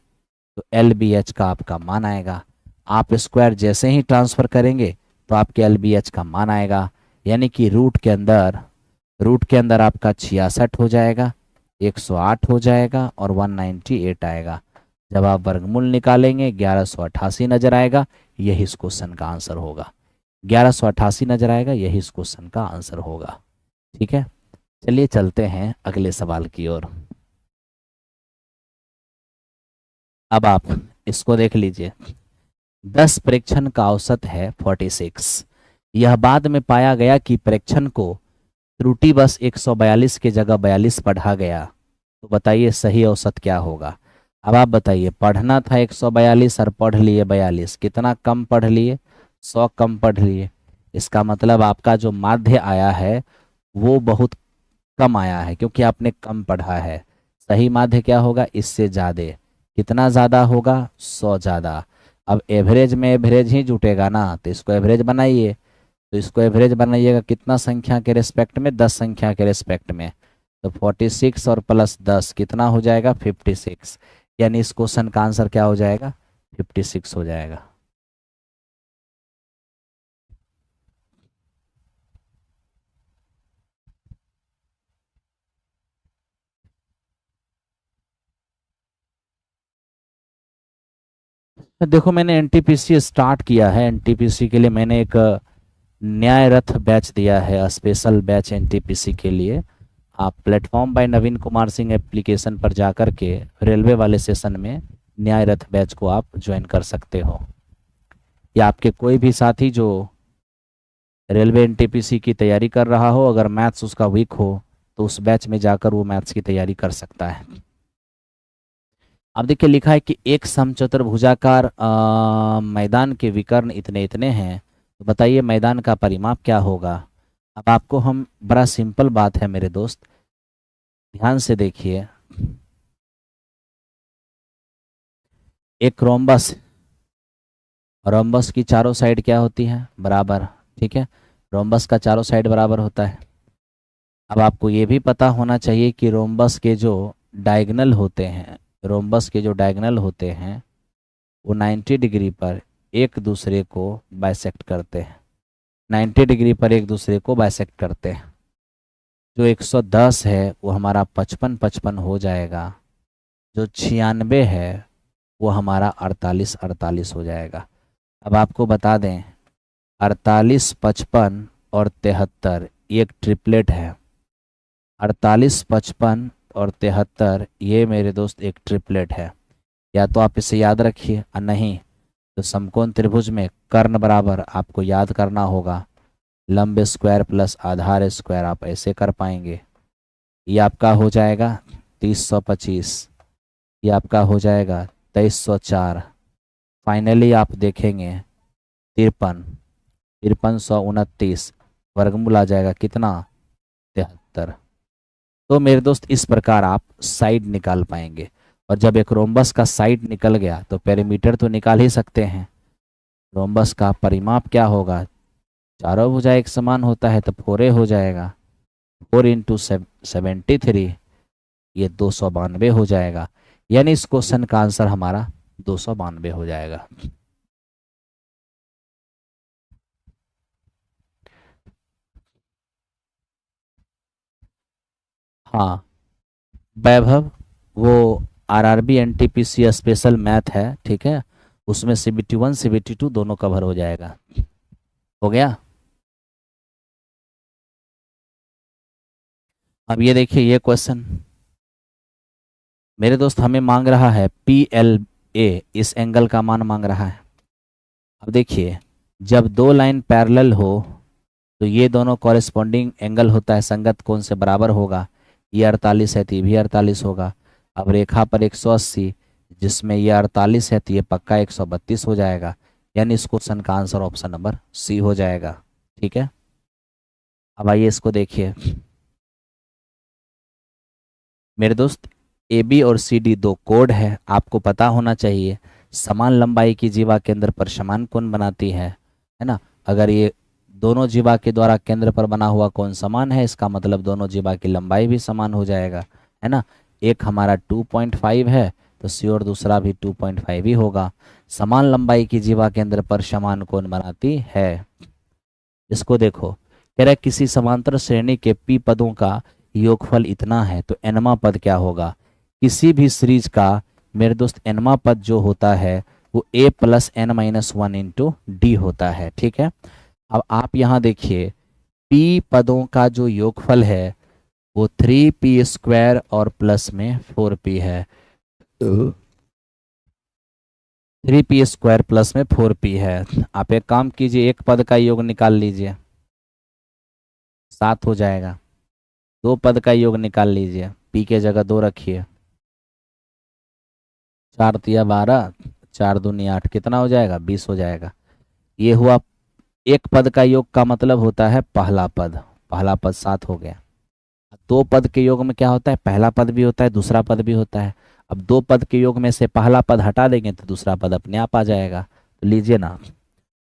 तो एल बी एच का आपका मान आएगा। आप स्क्वायर जैसे ही ट्रांसफर करेंगे तो आपके एल बी एच का मान आएगा। यानी कि रूट के अंदर आपका 66 हो जाएगा, 108 हो जाएगा और 198 आएगा। जब आप वर्गमूल निकालेंगे 1188 नजर आएगा, यही इस क्वेश्चन का आंसर होगा। 1188 नजर आएगा, यही इस क्वेश्चन का आंसर होगा, ठीक है। चलिए चलते हैं अगले सवाल की ओर। अब आप इसको देख लीजिए, 10 प्रेक्षण का औसत है 46। यह बाद में पाया गया कि प्रेक्षण को त्रुटि बस 142 की जगह 42 पढ़ा गया। तो बताइए सही औसत क्या होगा। अब आप बताइए, पढ़ना था 142 और पढ़ लिए 42, कितना कम पढ़ लिए, 100 कम पढ़ लिए। इसका मतलब आपका जो माध्य आया है वो बहुत कम आया है, क्योंकि आपने कम पढ़ा है। सही माध्य क्या होगा, इससे ज़्यादा। कितना ज़्यादा होगा, 100 ज़्यादा। अब एवरेज में एवरेज ही जुटेगा ना, तो इसको एवरेज बनाइए। तो इसको एवरेज बनाइएगा कितना संख्या के रिस्पेक्ट में, 10 संख्या के रिस्पेक्ट में। तो 46 और प्लस 10 कितना हो जाएगा, 56। यानी इस क्वेश्चन का आंसर क्या हो जाएगा, 56 हो जाएगा। देखो मैंने एनटीपीसी स्टार्ट किया है। एनटीपीसी के लिए मैंने एक न्याय रथ बैच दिया है, स्पेशल बैच एनटीपीसी के लिए। आप प्लेटफॉर्म बाय नवीन कुमार सिंह एप्लीकेशन पर जाकर के रेलवे वाले सेशन में न्याय रथ बैच को आप ज्वाइन कर सकते हो, या आपके कोई भी साथी जो रेलवे एनटीपीसी की तैयारी कर रहा हो, अगर मैथ्स उसका वीक हो तो उस बैच में जाकर वो मैथ्स की तैयारी कर सकता है। अब देखिए लिखा है कि एक समचतुर्भुजाकार मैदान के विकर्ण इतने इतने हैं, तो बताइए मैदान का परिमाप क्या होगा। अब आपको हम, बड़ा सिंपल बात है मेरे दोस्त, ध्यान से देखिए। एक रोम्बस, रोम्बस की चारों साइड क्या होती है, बराबर। ठीक है, रोम्बस का चारों साइड बराबर होता है। अब आपको ये भी पता होना चाहिए कि रोम्बस के जो डायगोनल होते हैं, रोम्बस के जो डायगोनल होते हैं वो 90 डिग्री पर एक दूसरे को बाइसेक्ट करते हैं, 90 डिग्री पर एक दूसरे को बाइसेक्ट करते हैं। जो 110 है वो हमारा 55 55 हो जाएगा, जो 96 है वो हमारा 48 48 हो जाएगा। अब आपको बता दें 48, 55 और 73 ये एक ट्रिपलेट है। 48, 55 और 73 ये मेरे दोस्त एक ट्रिपलेट है। या तो आप इसे याद रखिए और नहीं तो समकोण त्रिभुज में कर्ण बराबर आपको याद करना होगा, लंब स्क्वायर प्लस आधार स्क्वायर, आप ऐसे कर पाएंगे। ये आपका हो जाएगा 3025, ये आपका हो जाएगा 2304। फाइनली आप देखेंगे 53, 5329, वर्गमूल आ जाएगा कितना, 73। तो मेरे दोस्त इस प्रकार आप साइड निकाल पाएंगे। और जब एक रोम्बस का साइड निकल गया तो पेरीमीटर तो निकाल ही सकते हैं। रोम्बस का परिमाप क्या होगा, चारों भुजा एक समान होता है तो 4a हो जाएगा, 4 इंटू 73 ये 292 हो जाएगा। यानी इस क्वेश्चन का आंसर हमारा 292 हो जाएगा। हाँ वैभव, वो आरआरबी एनटीपीसी स्पेशल मैथ है, ठीक है, उसमें CBT 1 CBT 2 दोनों कवर हो जाएगा। हो गया। अब ये देखिए ये क्वेश्चन मेरे दोस्त हमें मांग रहा है PLA, इस एंगल का मान मांग रहा है। अब देखिए जब दो लाइन पैरेलल हो तो ये दोनों कॉरेस्पॉन्डिंग एंगल होता है, संगत कोण से बराबर होगा। ये 48 है तो ये भी 48 होगा। अब रेखा पर 180, जिसमें ये 48 है तो ये पक्का 132 हो जाएगा। यानी इस क्वेश्चन का आंसर ऑप्शन नंबर सी हो जाएगा। ठीक है, अब आइए इसको देखिए मेरे दोस्त, AB और CD दो कोड है, आपको पता होना चाहिए। समान लंबाई की जीवा केंद्र पर समान कोण बनाती है ना। अगर ये दोनों जीवा के द्वारा केंद्र पर बना हुआ कोण समान है, इसका मतलब दोनों जीवा की लंबाई भी समान हो जाएगा, है ना। एक हमारा 2.5 है तो श्योर दूसरा भी 2.5 ही होगा। समान लंबाई की जीवा केंद्र पर समान कोण बनाती है। इसको देखो, कह रहा है किसी समांतर श्रेणी के P पदों का योगफल इतना है तो nवां पद क्या होगा। किसी भी सीरीज का मेरे दोस्त nवां पद जो होता है वो a plus n minus 1 into D होता है। ठीक है, अब आप यहाँ देखिए P पदों का जो योगफल है वो 3p स्क्वायर और प्लस में 4p है। 3p स्क्वायर प्लस में 4p है। आप एक काम कीजिए, एक पद का योग निकाल लीजिए, 7 हो जाएगा। दो पद का योग निकाल लीजिए, p के जगह 2 रखिए, 4 तिया 12, 4 दूनी 8, कितना हो जाएगा, 20 हो जाएगा। ये हुआ एक पद का योग का मतलब होता है पहला पद, पहला पद 7 हो गया। दो पद के योग में क्या होता है, पहला पद भी होता है दूसरा पद भी होता है। अब दो पद के योग में से पहला पद हटा देंगे तो दूसरा पद अपने आप आ जाएगा। तो लीजिए ना,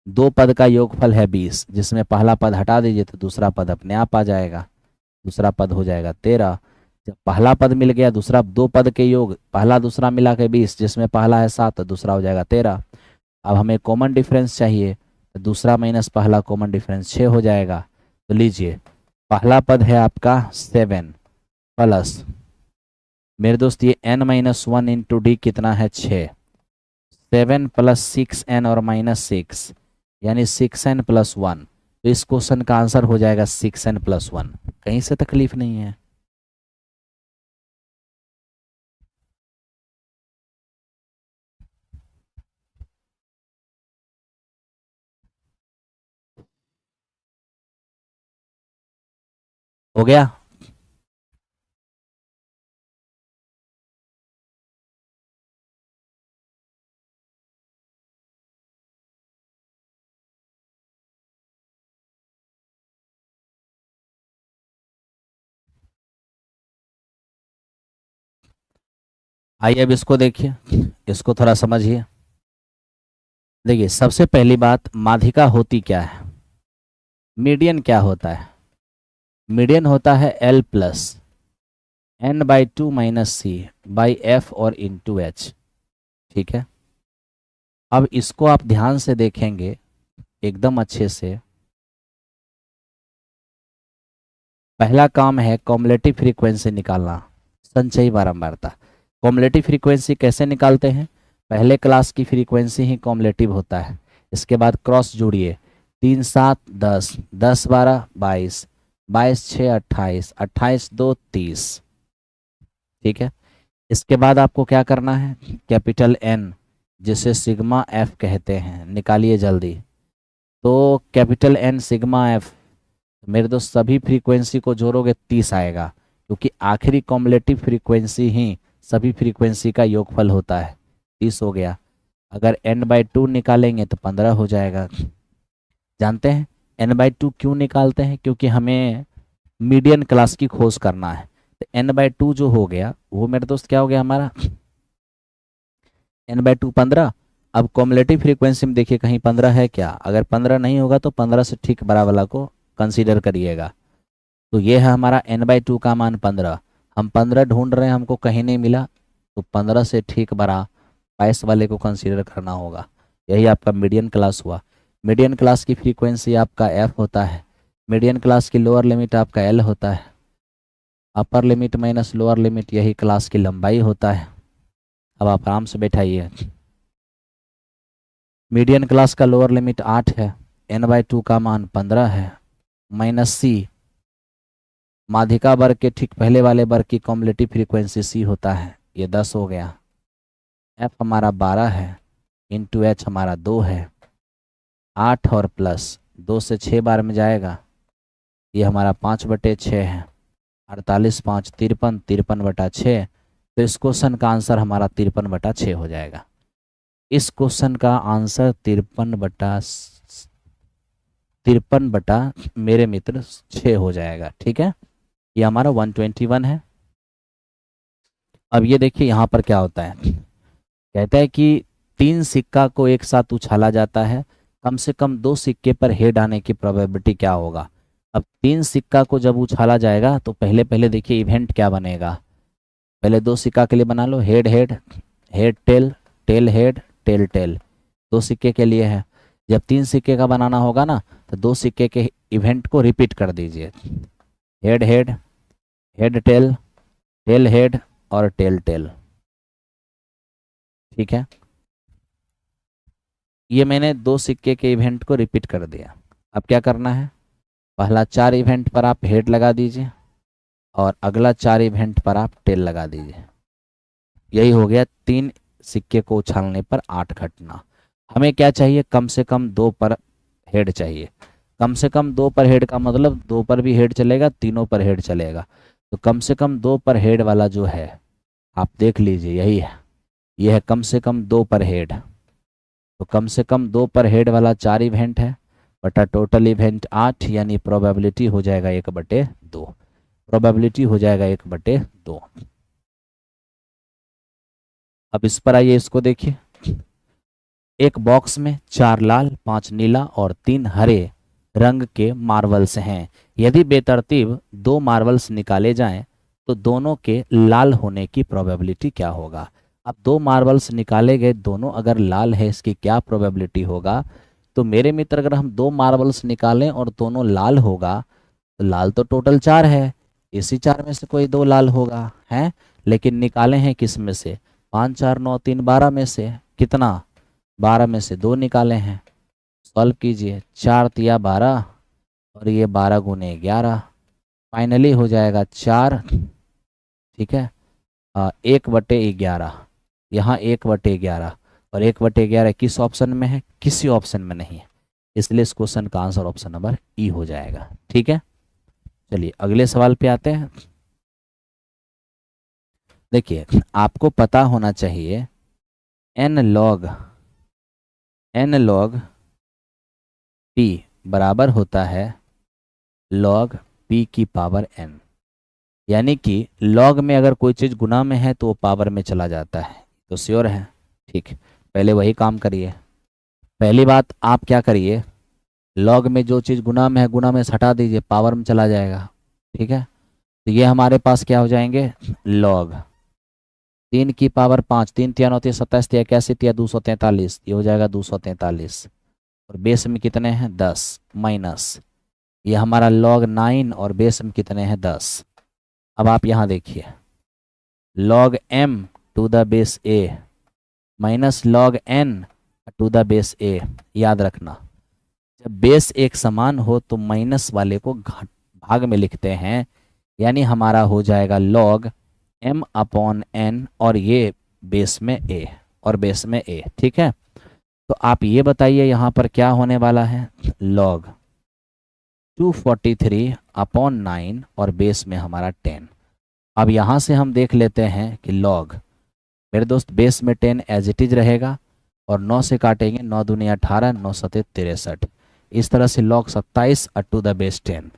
दो पद का योगफल है 20, जिसमें पहला पद हटा दीजिए तो दूसरा पद अपने आप आ जाएगा, दूसरा पद हो जाएगा 13। जब पहला पद मिल गया, दूसरा दो पद के योग पहला दूसरा मिला के 20, जिसमें पहला है 7 तो दूसरा हो जाएगा 13। अब हमें कॉमन डिफरेंस चाहिए, तो दूसरा माइनस पहला कॉमन डिफरेंस 6 हो जाएगा। तो लीजिए पहला पद है आपका 7 प्लस मेरे दोस्त ये n माइनस 1 इंटू डी कितना है 6, 7+6n और -6 यानी 6n+1। तो इस क्वेश्चन का आंसर हो जाएगा 6n+1। कहीं से तकलीफ नहीं है। हो गया। आइए अब इसको देखिए, इसको थोड़ा समझिए। देखिए सबसे पहली बात, माध्यिका होती क्या है? मीडियन क्या होता है? मीडियन होता है L+n/2 - c/f और इंटू h। ठीक है, अब इसको आप ध्यान से देखेंगे एकदम अच्छे से। पहला काम है कॉम्युलेटिव फ्रीक्वेंसी निकालना, संचयी बारंबारता। कॉम्युलेटिव फ्रीक्वेंसी कैसे निकालते हैं? पहले क्लास की फ्रीक्वेंसी ही कॉम्युलेटिव होता है, इसके बाद क्रॉस जोड़िए, 3 7 10, 10 12 22, 22 6 28, 28 2 30। ठीक है, इसके बाद आपको क्या करना है? कैपिटल एन जिसे सिग्मा एफ कहते हैं, निकालिए जल्दी। तो कैपिटल एन सिग्मा एफ, मेरे दोस्त सभी फ्रीक्वेंसी को जोड़ोगे 30 आएगा, क्योंकि आखिरी कॉम्युलेटिव फ्रीक्वेंसी ही सभी फ्रीक्वेंसी का योगफल होता है। 30 हो गया। अगर n/2 निकालेंगे तो 15 हो जाएगा। जानते हैं n/2 क्यों निकालते हैं? क्योंकि हमें मीडियन क्लास की खोज करना है। तो n/2 जो हो गया वो मेरे दोस्त क्या हो गया हमारा? n/2 15। अब कॉम्युलेटिव फ्रीक्वेंसी में देखिए कहीं 15 है क्या? अगर 15 नहीं होगा तो 15 से ठीक बड़ा वाला को कंसीडर करिएगा। तो ये है हमारा n/2 का मान 15। हम 15 ढूंढ रहे हैं, हमको कहीं नहीं मिला, तो 15 से ठीक बड़ा 22 वाले को कंसीडर करना होगा। यही आपका मीडियन क्लास हुआ। मीडियन क्लास की फ्रीक्वेंसी आपका f होता है। मीडियन क्लास की लोअर लिमिट आपका l होता है। Upper limit minus lower limit यही क्लास की लंबाई होता है। अब आप आराम से बैठाइए। मीडियन क्लास का लोअर लिमिट 8 है, n/2 का मान 15 है, माइनस c, माध्यिका वर्ग के ठीक पहले वाले वर्ग की कॉम्युलेटिव फ्रीक्वेंसी c होता है, ये 10 हो गया। f हमारा 12 है, इंटू h हमारा 2 है, 8 और प्लस 2 से 6 बार में जाएगा, ये हमारा 5/6 है। 48 5 53, 53/6। तो इस क्वेश्चन का आंसर हमारा 53/6 हो जाएगा। इस क्वेश्चन का आंसर 53 बटा मेरे मित्र 6 हो जाएगा। ठीक है, ये हमारा 121 है। अब ये देखिए यहाँ पर क्या होता है, कहता है कि 3 सिक्का को एक साथ उछाला जाता है, कम से कम 2 सिक्के पर हेड आने की प्रोबेबिलिटी क्या होगा? अब 3 सिक्का को जब उछाला जाएगा तो पहले पहले देखिए इवेंट क्या बनेगा। पहले 2 सिक्का के लिए बना लो, head head, head tail, tail head, tail tail. 2 सिक्के के लिए है। जब 3 सिक्के का बनाना होगा ना, तो 2 सिक्के के इवेंट को रिपीट कर दीजिए, head head, head tail, tail head और टेल टेल। ठीक है, ये मैंने 2 सिक्के के इवेंट को रिपीट कर दिया। अब क्या करना है? पहला 4 इवेंट पर आप हेड लगा दीजिए और अगला 4 इवेंट पर आप टेल लगा दीजिए। यही हो गया 3 सिक्के को उछालने पर 8 घटना। हमें क्या चाहिए? कम से कम 2 पर हेड चाहिए। कम से कम 2 पर हेड का मतलब 2 पर भी हेड चलेगा, तीनों पर हेड चलेगा। तो कम से कम 2 पर हेड वाला जो है आप देख लीजिए, यही है, यह है कम से कम 2 पर हेड। तो कम से कम 2 पर हेड वाला 4 इवेंट है, बटा टोटल इवेंट 8, यानी प्रोबेबिलिटी हो जाएगा 1/2। प्रोबेबिलिटी हो जाएगा 1/2। अब इस पर आइए, इसको देखिए। एक बॉक्स में 4 लाल, 5 नीला और 3 हरे रंग के मार्बल्स हैं। यदि बेतरतीब 2 मार्बल्स निकाले जाएं तो दोनों के लाल होने की प्रोबेबिलिटी क्या होगा? अब 2 मार्बल्स निकाले गए, दोनों अगर लाल है, इसकी क्या प्रोबेबिलिटी होगा? तो मेरे मित्र अगर हम 2 मार्बल्स निकालें और दोनों लाल होगा, तो लाल तो टोटल 4 है, इसी 4 में से कोई 2 लाल होगा, है। लेकिन निकाले हैं किस में से? 5 4 9 3 12 में से। कितना? 12 में से 2 निकाले हैं, सॉल्व कीजिए। 4 तिया 12 और ये 12 गुने 11, फाइनली हो जाएगा 4। ठीक है, 1/11, यहाँ 1/11 और 1/11 किस ऑप्शन में है? किसी ऑप्शन में नहीं है, इसलिए इस क्वेश्चन का आंसर ऑप्शन नंबर ई हो जाएगा। ठीक है, चलिए अगले सवाल पे आते हैं। देखिए आपको पता होना चाहिए n log p बराबर होता है log p की पावर n, यानी कि log में अगर कोई चीज़ गुना में है तो वो पावर में चला जाता है, तो श्योर है। ठीक, पहले वही काम करिए। पहली बात आप क्या करिए, log में जो चीज़ गुना में है गुना में से हटा दीजिए, पावर में चला जाएगा। ठीक है, तो ये हमारे पास क्या हो जाएंगे, log 3 की पावर 5, 3 तिया 9 तिया 27 तिया 81 तिया 243, ये हो जाएगा 243, और बेस में कितने हैं 10, माइनस ये हमारा log 9 और बेस में कितने हैं 10। अब आप यहाँ देखिए log m to the base a minus log n to the base a, याद रखना जब बेस एक समान हो तो माइनस वाले को भाग में लिखते हैं, यानी हमारा हो जाएगा log m/n और ये बेस में a और बेस में a। ठीक है, तो आप ये बताइए यहाँ पर क्या होने वाला है, log 243/9 और बेस में हमारा 10। अब यहाँ से हम देख लेते हैं कि log, मेरे दोस्त बेस में 10 एज इट इज रहेगा और 9 से काटेंगे, 9 दूनी 18, 9 सते 63, इस तरह से log 27 to the base 10,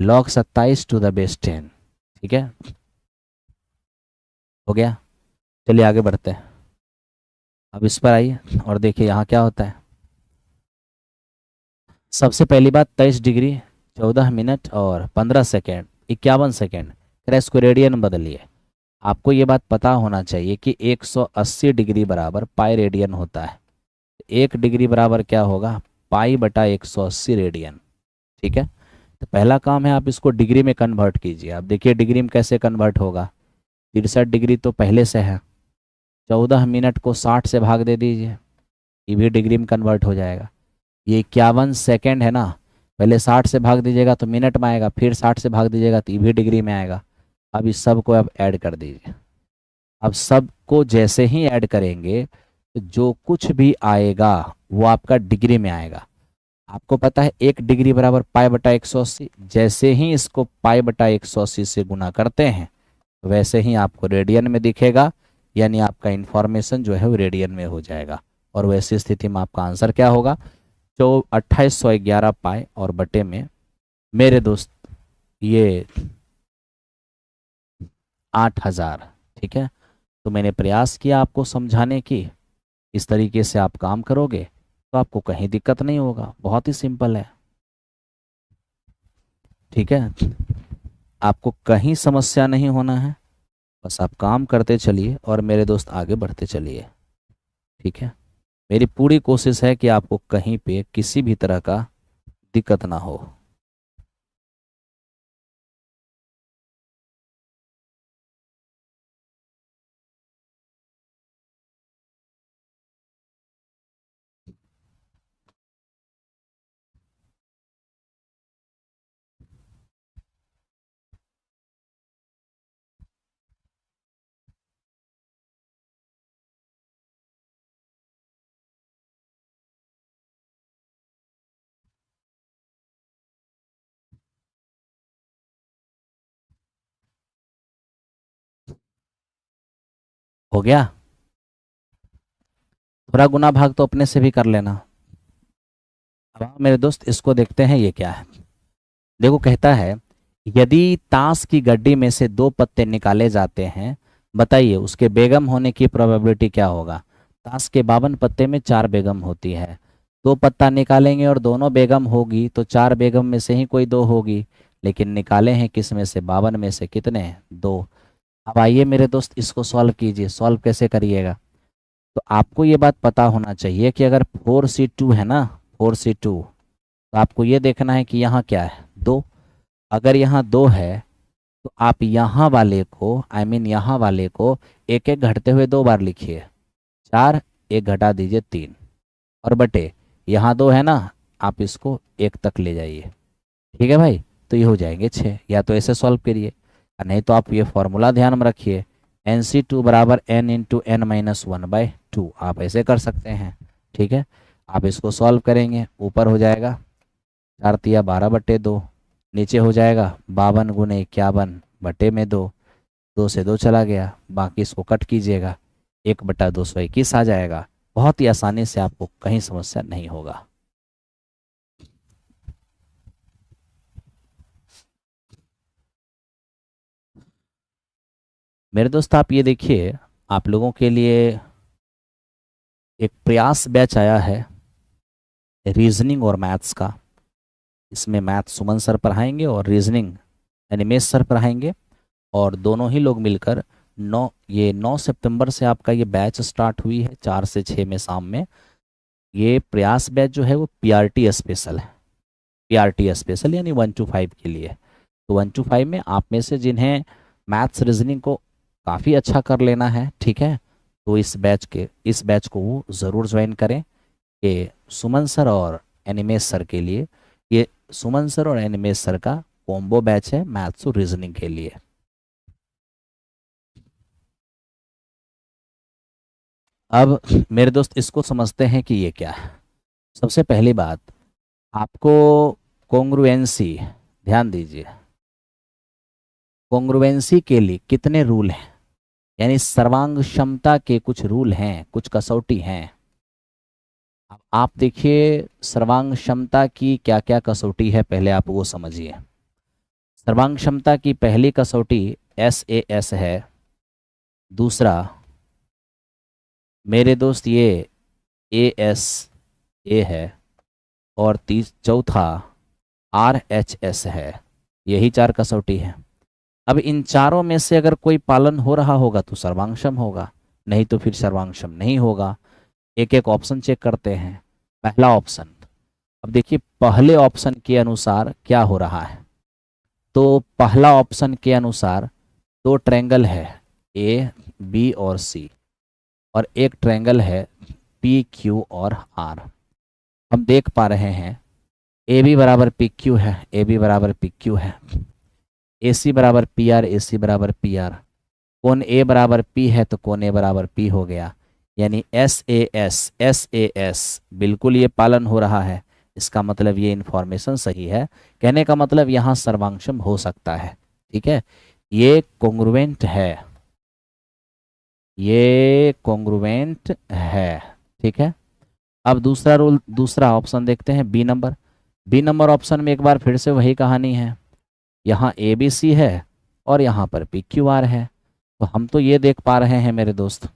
log 27 to the base 10। ठीक है, हो गया। चलिए आगे बढ़ते हैं। अब इस पर आइए और देखिए यहाँ क्या होता है। सबसे पहली बात 23 डिग्री 14 मिनट और 15 सेकेंड 51 सेकेंड, फिर इसको रेडियन में बदलिए। आपको ये बात पता होना चाहिए कि 180 डिग्री बराबर पाई रेडियन होता है। 1 डिग्री बराबर क्या होगा, पाई बटा 180 रेडियन। ठीक है, तो पहला काम है आप इसको डिग्री में कन्वर्ट कीजिए। आप देखिए डिग्री में कैसे कन्वर्ट होगा, 63 डिग्री तो पहले से है, 14 मिनट को 60 से भाग दे दीजिए, ये भी डिग्री में कन्वर्ट हो जाएगा। ये 51 सेकेंड है ना, पहले 60 से भाग दीजिएगा तो मिनट में आएगा, फिर 60 से भाग दीजिएगा तो ये भी डिग्री में आएगा। अब इस सब को आप ऐड कर दीजिए। अब सबको जैसे ही ऐड करेंगे तो जो कुछ भी आएगा वो आपका डिग्री में आएगा। आपको पता है 1 डिग्री बराबर पाई बटा 180, जैसे ही इसको पाई बटा 180 से गुना करते हैं वैसे ही आपको रेडियन में दिखेगा, यानी आपका इंफॉर्मेशन जो है वो रेडियन में हो जाएगा। और वैसी स्थिति में आपका आंसर क्या होगा, जो 2811 पाई और बटे में मेरे दोस्त ये 8000। ठीक है, तो मैंने प्रयास किया आपको समझाने की, इस तरीके से आप काम करोगे तो आपको कहीं दिक्कत नहीं होगा, बहुत ही सिंपल है। ठीक है, आपको कहीं समस्या नहीं होना है, बस आप काम करते चलिए और मेरे दोस्त आगे बढ़ते चलिए। ठीक है, मेरी पूरी कोशिश है कि आपको कहीं पे किसी भी तरह का दिक्कत ना हो। हो गया, थोड़ा गुना भाग तो अपने से भी कर लेना। अब आओ मेरे दोस्त इसको देखते हैं ये क्या है। देखो कहता है यदि ताश की गड्डी में से 2 पत्ते निकाले जाते हैं, बताइए उसके बेगम होने की प्रोबेबिलिटी क्या होगा। ताश के 52 पत्ते में 4 बेगम होती है, 2 पत्ता निकालेंगे और दोनों बेगम होगी तो 4 बेगम में से ही कोई 2 होगी, लेकिन निकाले हैं किस में से, 52 में से कितने, 2। अब आइए मेरे दोस्त इसको सॉल्व कीजिए। सॉल्व कैसे करिएगा, तो आपको ये बात पता होना चाहिए कि अगर 4C2 है ना, 4C2, तो आपको ये देखना है कि यहाँ क्या है, 2। अगर यहाँ 2 है तो आप यहाँ वाले को यहाँ वाले को एक एक घटते हुए 2 बार लिखिए, 4, 1 घटा दीजिए 3। और बटे यहाँ 2 है ना, आप इसको 1 तक ले जाइए। ठीक है भाई, तो ये हो जाएंगे 6। या तो ऐसे सॉल्व करिए, और नहीं तो आप ये फॉर्मूला ध्यान में रखिए, NC2 बराबर n इंटू एन माइनस 1/2, आप ऐसे कर सकते हैं। ठीक है, आप इसको सॉल्व करेंगे, ऊपर हो जाएगा 4 तिया 12/2, नीचे हो जाएगा 52 गुने 51 बटे में 2, 2 से 2 चला गया, बाकी इसको कट कीजिएगा, 1/221 आ जाएगा। बहुत ही आसानी से, आपको कहीं समस्या नहीं होगा। मेरे दोस्त आप ये देखिए, आप लोगों के लिए एक प्रयास बैच आया है रीजनिंग और मैथ्स का। इसमें मैथ सुमन सर पढ़ाएंगे और रीजनिंग एनिमेश सर पढ़ाएंगे, और दोनों ही लोग मिलकर 9 सितंबर से आपका ये बैच स्टार्ट हुई है, 4 से 6 में शाम में। ये प्रयास बैच जो है वो PRT स्पेशल है, PRT स्पेशल यानी 1 to 5 के लिए। तो 1 to 5 में आप में से जिन्हें मैथ्स रीजनिंग को काफ़ी अच्छा कर लेना है, ठीक है, तो इस बैच को वो ज़रूर ज्वाइन करें। ये सुमन सर और एनिमेश सर के लिए, ये सुमन सर और एनिमेश सर का कॉम्बो बैच है मैथ्स और रीजनिंग के लिए। अब मेरे दोस्त इसको समझते हैं कि ये क्या है। सबसे पहली बात, आपको कॉन्ग्रुएंसी, ध्यान दीजिए, कॉन्ग्रुएंसी के लिए कितने रूल हैं, यानी सर्वांग क्षमता के कुछ रूल हैं, कुछ कसौटी हैं। अब आप देखिए सर्वांग क्षमता की क्या क्या कसौटी है, पहले आप वो समझिए। सर्वांग क्षमता की पहली कसौटी SAS है, दूसरा मेरे दोस्त ये ASA है, और चौथा RHS है। यही 4 कसौटी है। अब इन चारों में से अगर कोई पालन हो रहा होगा तो सर्वांगक्षम होगा, नहीं तो फिर सर्वांगक्षम नहीं होगा। एक एक ऑप्शन चेक करते हैं। पहला ऑप्शन, अब देखिए पहले ऑप्शन के अनुसार क्या हो रहा है। तो पहला ऑप्शन के अनुसार 2 ट्रायंगल है A, B और C, और एक ट्रायंगल है PQ और R। हम देख पा रहे हैं AB बराबर PQ है, AB बराबर PQ है, AC बराबर PR, AC बराबर PR, कोण A बराबर P है तो कोण A बराबर P हो गया, यानी SAS बिल्कुल ये पालन हो रहा है। इसका मतलब ये इंफॉर्मेशन सही है। कहने का मतलब यहाँ सर्वांगक्षम हो सकता है। ठीक है, ये कॉन्ग्रुएंट है, ये कॉन्ग्रुएंट है। ठीक है, अब दूसरा रूल, दूसरा ऑप्शन देखते हैं, बी नंबर ऑप्शन में एक बार फिर से वही कहानी है। यहाँ ABC है और यहाँ पर PQR है। तो हम तो ये देख पा रहे हैं मेरे दोस्त,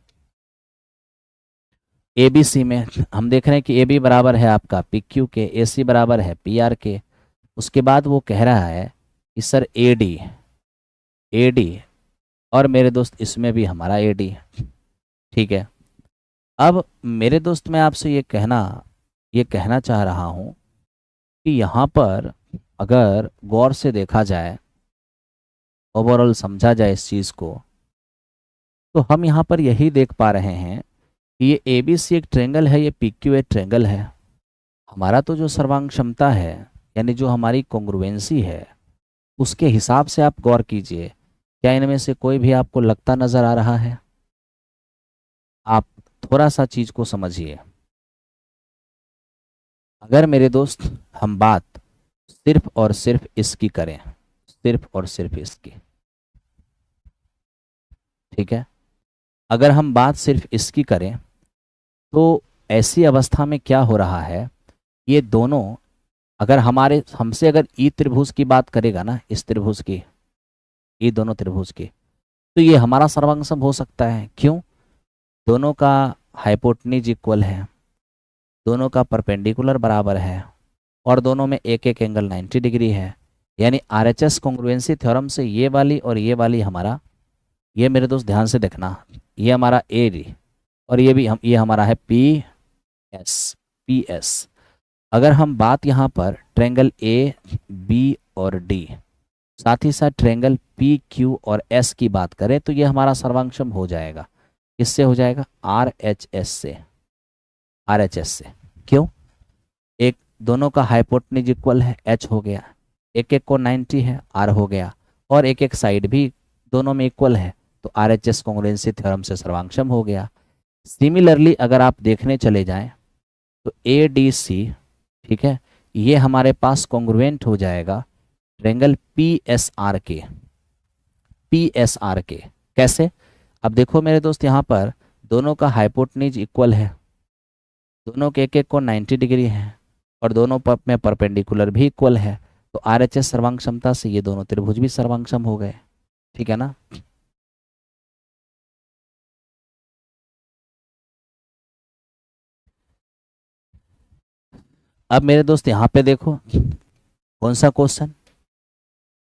ABC में हम देख रहे हैं कि AB बराबर है आपका PQ के, AC बराबर है PR के। उसके बाद वो कह रहा है कि सर AD, और मेरे दोस्त इसमें भी हमारा AD। ठीक है, अब मेरे दोस्त मैं आपसे ये कहना चाह रहा हूँ कि यहाँ पर अगर गौर से देखा जाए, ओवरऑल समझा जाए इस चीज़ को, तो हम यहाँ पर यही देख पा रहे हैं कि ये ABC एक ट्रायंगल है, ये PQ एक ट्रायंगल है। हमारा तो जो सर्वांग क्षमता है, यानी जो हमारी कॉन्ग्रुएंसी है, उसके हिसाब से आप गौर कीजिए, क्या इनमें से कोई भी आपको लगता नजर आ रहा है? आप थोड़ा सा चीज को समझिए। अगर मेरे दोस्त हम बात सिर्फ और सिर्फ इसकी करें, सिर्फ और सिर्फ इसकी, ठीक है, अगर हम बात सिर्फ इसकी करें तो ऐसी अवस्था में क्या हो रहा है, ये दोनों अगर हमसे अगर ई त्रिभुज की बात करेगा ना, इस त्रिभुज की, ये दोनों त्रिभुज की, तो ये हमारा सर्वांगसम हो सकता है। क्यों? दोनों का हाइपोटेन्यूज इक्वल है, दोनों का परपेंडिकुलर बराबर है, और दोनों में एक एक एंगल 90 डिग्री है। यानी RHS कॉन्ग्रुएंसी थ्योरम से ये वाली और ये वाली हमारा, ये मेरे दोस्त ध्यान से देखना, ये हमारा AD और ये हमारा है PS। अगर हम बात यहाँ पर ट्रायंगल AB और D, साथ ही साथ ट्रायंगल PQ और S की बात करें, तो ये हमारा सर्वांगक्षम हो जाएगा। किससे हो जाएगा? RHS से। क्यों? एक दोनों का हाइपोटेन्यूज इक्वल है, h हो गया, एक एक को 90 है, r हो गया, और एक एक साइड भी दोनों में इक्वल है, तो RHS कॉन्ग्रुएंसी थ्योरम से सर्वांक्षम हो गया। सिमिलरली अगर आप देखने चले जाएं तो ADC, ठीक है, ये हमारे पास कॉन्ग्रुएंट हो जाएगा ट्रायंगल PSR के। PSR के कैसे? अब देखो मेरे दोस्त, यहाँ पर दोनों का हाइपोटेन्यूज इक्वल है, दोनों के एक एक को 90 डिग्री है, और दोनों पप में परपेंडिकुलर भी इक्वल है, तो RHS सर्वांगक्षमता से ये दोनों त्रिभुज भी सर्वांगक्षम हो गए। ठीक है ना? अब मेरे दोस्त यहाँ पे देखो कौन सा क्वेश्चन,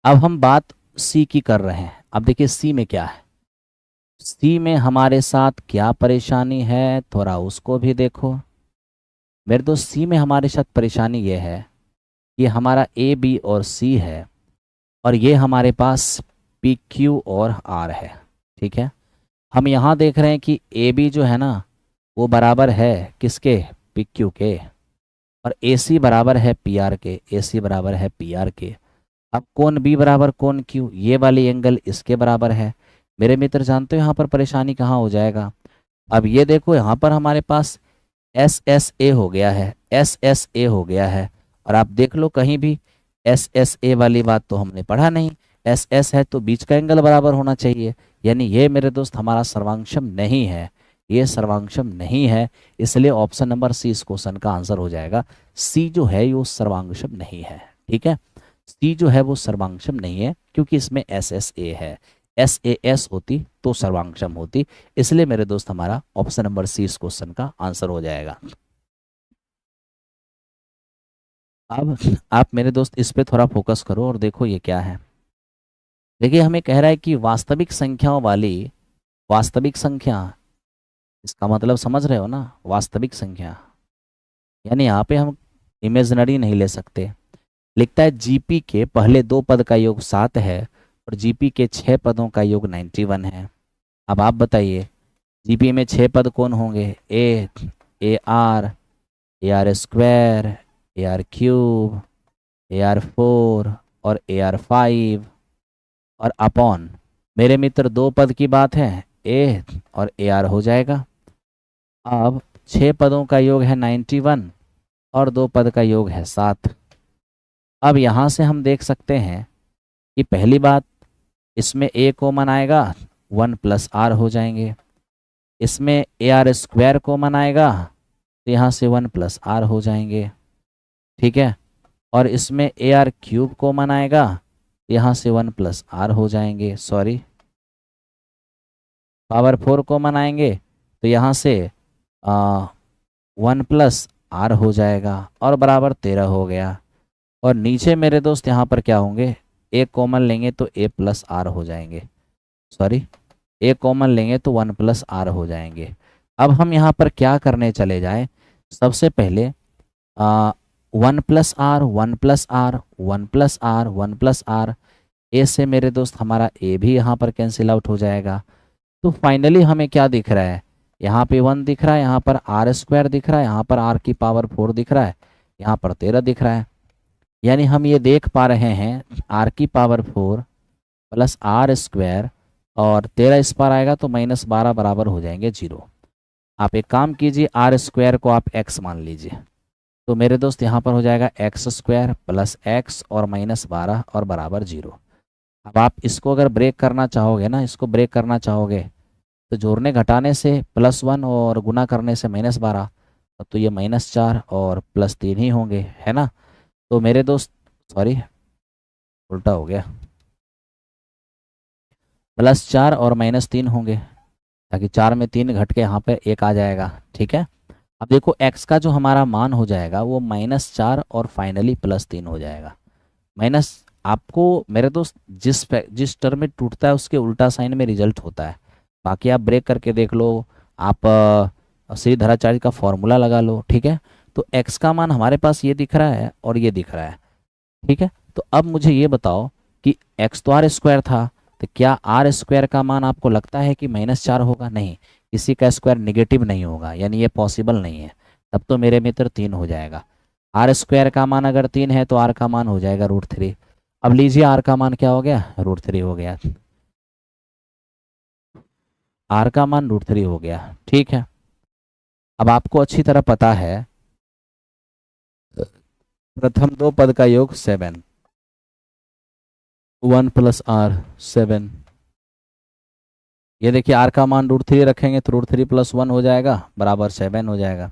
अब हम बात सी की कर रहे हैं। अब देखिए सी में क्या है, सी में हमारे साथ क्या परेशानी है, थोड़ा उसको भी देखो मेरे दोस्त। सी में हमारे साथ परेशानी ये है, ये हमारा ए बी और सी है, और ये हमारे पास पी क्यू और आर है। ठीक है, हम यहाँ देख रहे हैं कि ए बी जो है ना वो बराबर है किसके, पी क्यू के, और ए सी बराबर है पी आर के, ए सी बराबर है पी आर के। अब कोण बी बराबर कोण क्यू, ये वाली एंगल इसके बराबर है। मेरे मित्र जानते हो यहाँ पर परेशानी कहाँ हो जाएगा? अब ये देखो यहाँ पर हमारे पास एस एस ए हो गया है, एस एस ए हो गया है, और आप देख लो कहीं भी एस एस ए वाली बात तो हमने पढ़ा नहीं। एस एस है तो बीच का एंगल बराबर होना चाहिए, यानी ये मेरे दोस्त हमारा सर्वांगक्षम नहीं है, ये सर्वांगक्षम नहीं है, इसलिए ऑप्शन नंबर सी इस क्वेश्चन का आंसर हो जाएगा। सी जो है वो सर्वांगक्षम नहीं है। ठीक है, सी जो है वो सर्वांगक्षम नहीं है क्योंकि इसमें एस एस ए है, एस ए एस होती तो सर्वांगक्षम होती, इसलिए मेरे दोस्त हमारा ऑप्शन नंबर सी इस क्वेश्चन का आंसर हो जाएगा। अब आप मेरे दोस्त इस पे थोड़ा फोकस करो और देखो ये क्या है। देखिए हमें कह रहा है कि वास्तविक संख्याओं वाली, वास्तविक संख्या, इसका मतलब समझ रहे हो ना, वास्तविक संख्या यानी यहाँ पे हम इमेजिनरी नहीं ले सकते। लिखता है जीपी के पहले दो पद का योग 7 है और जीपी के 6 पदों का योग 91 है। अब आप बताइए जीपी में 6 पद कौन होंगे? A R square, A R cube, A R 4 और ए आर 5 और अपॉन, मेरे मित्र दो पद की बात है, ए और ए आर हो जाएगा। अब 6 पदों का योग है 91 और 2 पद का योग है 7। अब यहाँ से हम देख सकते हैं कि पहली बात, इसमें ए कॉमन आएगा, 1 प्लस आर हो जाएंगे। इसमें ए आर स्क्वायर कॉमन आएगा तो यहाँ से 1 प्लस आर हो जाएंगे। ठीक है, और इसमें ए आर क्यूब कॉमन आएगा तो यहाँ से 1 प्लस आर हो जाएंगे, सॉरी पावर 4 कॉमन आएंगे तो यहाँ से 1 प्लस आर हो जाएगा और बराबर 13 हो गया। और नीचे मेरे दोस्त यहाँ पर क्या होंगे, ए कॉमन लेंगे तो ए प्लस आर हो जाएंगे, सॉरी ए कॉमन लेंगे तो 1 प्लस आर हो जाएंगे। अब हम यहाँ पर क्या करने चले जाएं, सबसे पहले 1 plus R, 1 plus R, 1 plus R, 1 plus R, A से मेरे दोस्त हमारा ए भी यहाँ पर कैंसिल आउट हो जाएगा। तो फाइनली हमें क्या दिख रहा है, यहाँ पे 1 दिख रहा है, यहाँ पर आर स्क्वायर दिख रहा है, यहाँ पर आर की पावर 4 दिख रहा है, यहाँ पर 13 दिख रहा है। यानी हम ये देख पा रहे हैं आर की पावर 4 प्लस आर स्क्वायर और 13 इस पर आएगा तो -12 बराबर हो जाएंगे 0। आप एक काम कीजिए, आर स्क्वायर को आप x मान लीजिए, तो मेरे दोस्त यहाँ पर हो जाएगा एक्स स्क्वायर प्लस एक्स और -12 और बराबर 0। अब आप इसको अगर ब्रेक करना चाहोगे ना, इसको ब्रेक करना चाहोगे तो जोड़ने घटाने से +1 और गुना करने से -12, तो ये -4 और +3 ही होंगे, है ना। तो मेरे दोस्त सॉरी उल्टा हो गया, +4 और -3 होंगे, ताकि 4 में 3 घट के यहाँ पे 1 आ जाएगा। ठीक है, अब देखो x का जो हमारा मान हो जाएगा वो -4 और फाइनली +3 हो जाएगा। माइनस आपको मेरे दोस्त जिस टर्म में टूटता है उसके उल्टा साइन में रिजल्ट होता है। बाकी आप ब्रेक करके देख लो, आप श्रीधराचार्य का फॉर्मूला लगा लो। ठीक है, तो x का मान हमारे पास ये दिख रहा है और ये दिख रहा है। ठीक है, तो अब मुझे ये बताओ कि x तो आर स्क्वायर था, तो क्या आर स्क्वायर का मान आपको लगता है कि -4 होगा? नहीं, इसी का स्क्वायर नेगेटिव नहीं होगा, यानी ये पॉसिबल नहीं है। तब तो मेरे मित्र 3 हो जाएगा। आर स्क्वायर का मान अगर 3 है तो आर का मान हो जाएगा √3। अब लीजिए आर का मान क्या हो गया, √3 हो गया। आर का मान √3 हो गया, ठीक है। अब आपको अच्छी तरह पता है प्रथम दो पद का योग 7, 1 + r 7। ये देखिए आर का मान √3 रखेंगे तो √3 + 1 हो जाएगा बराबर 7 हो जाएगा।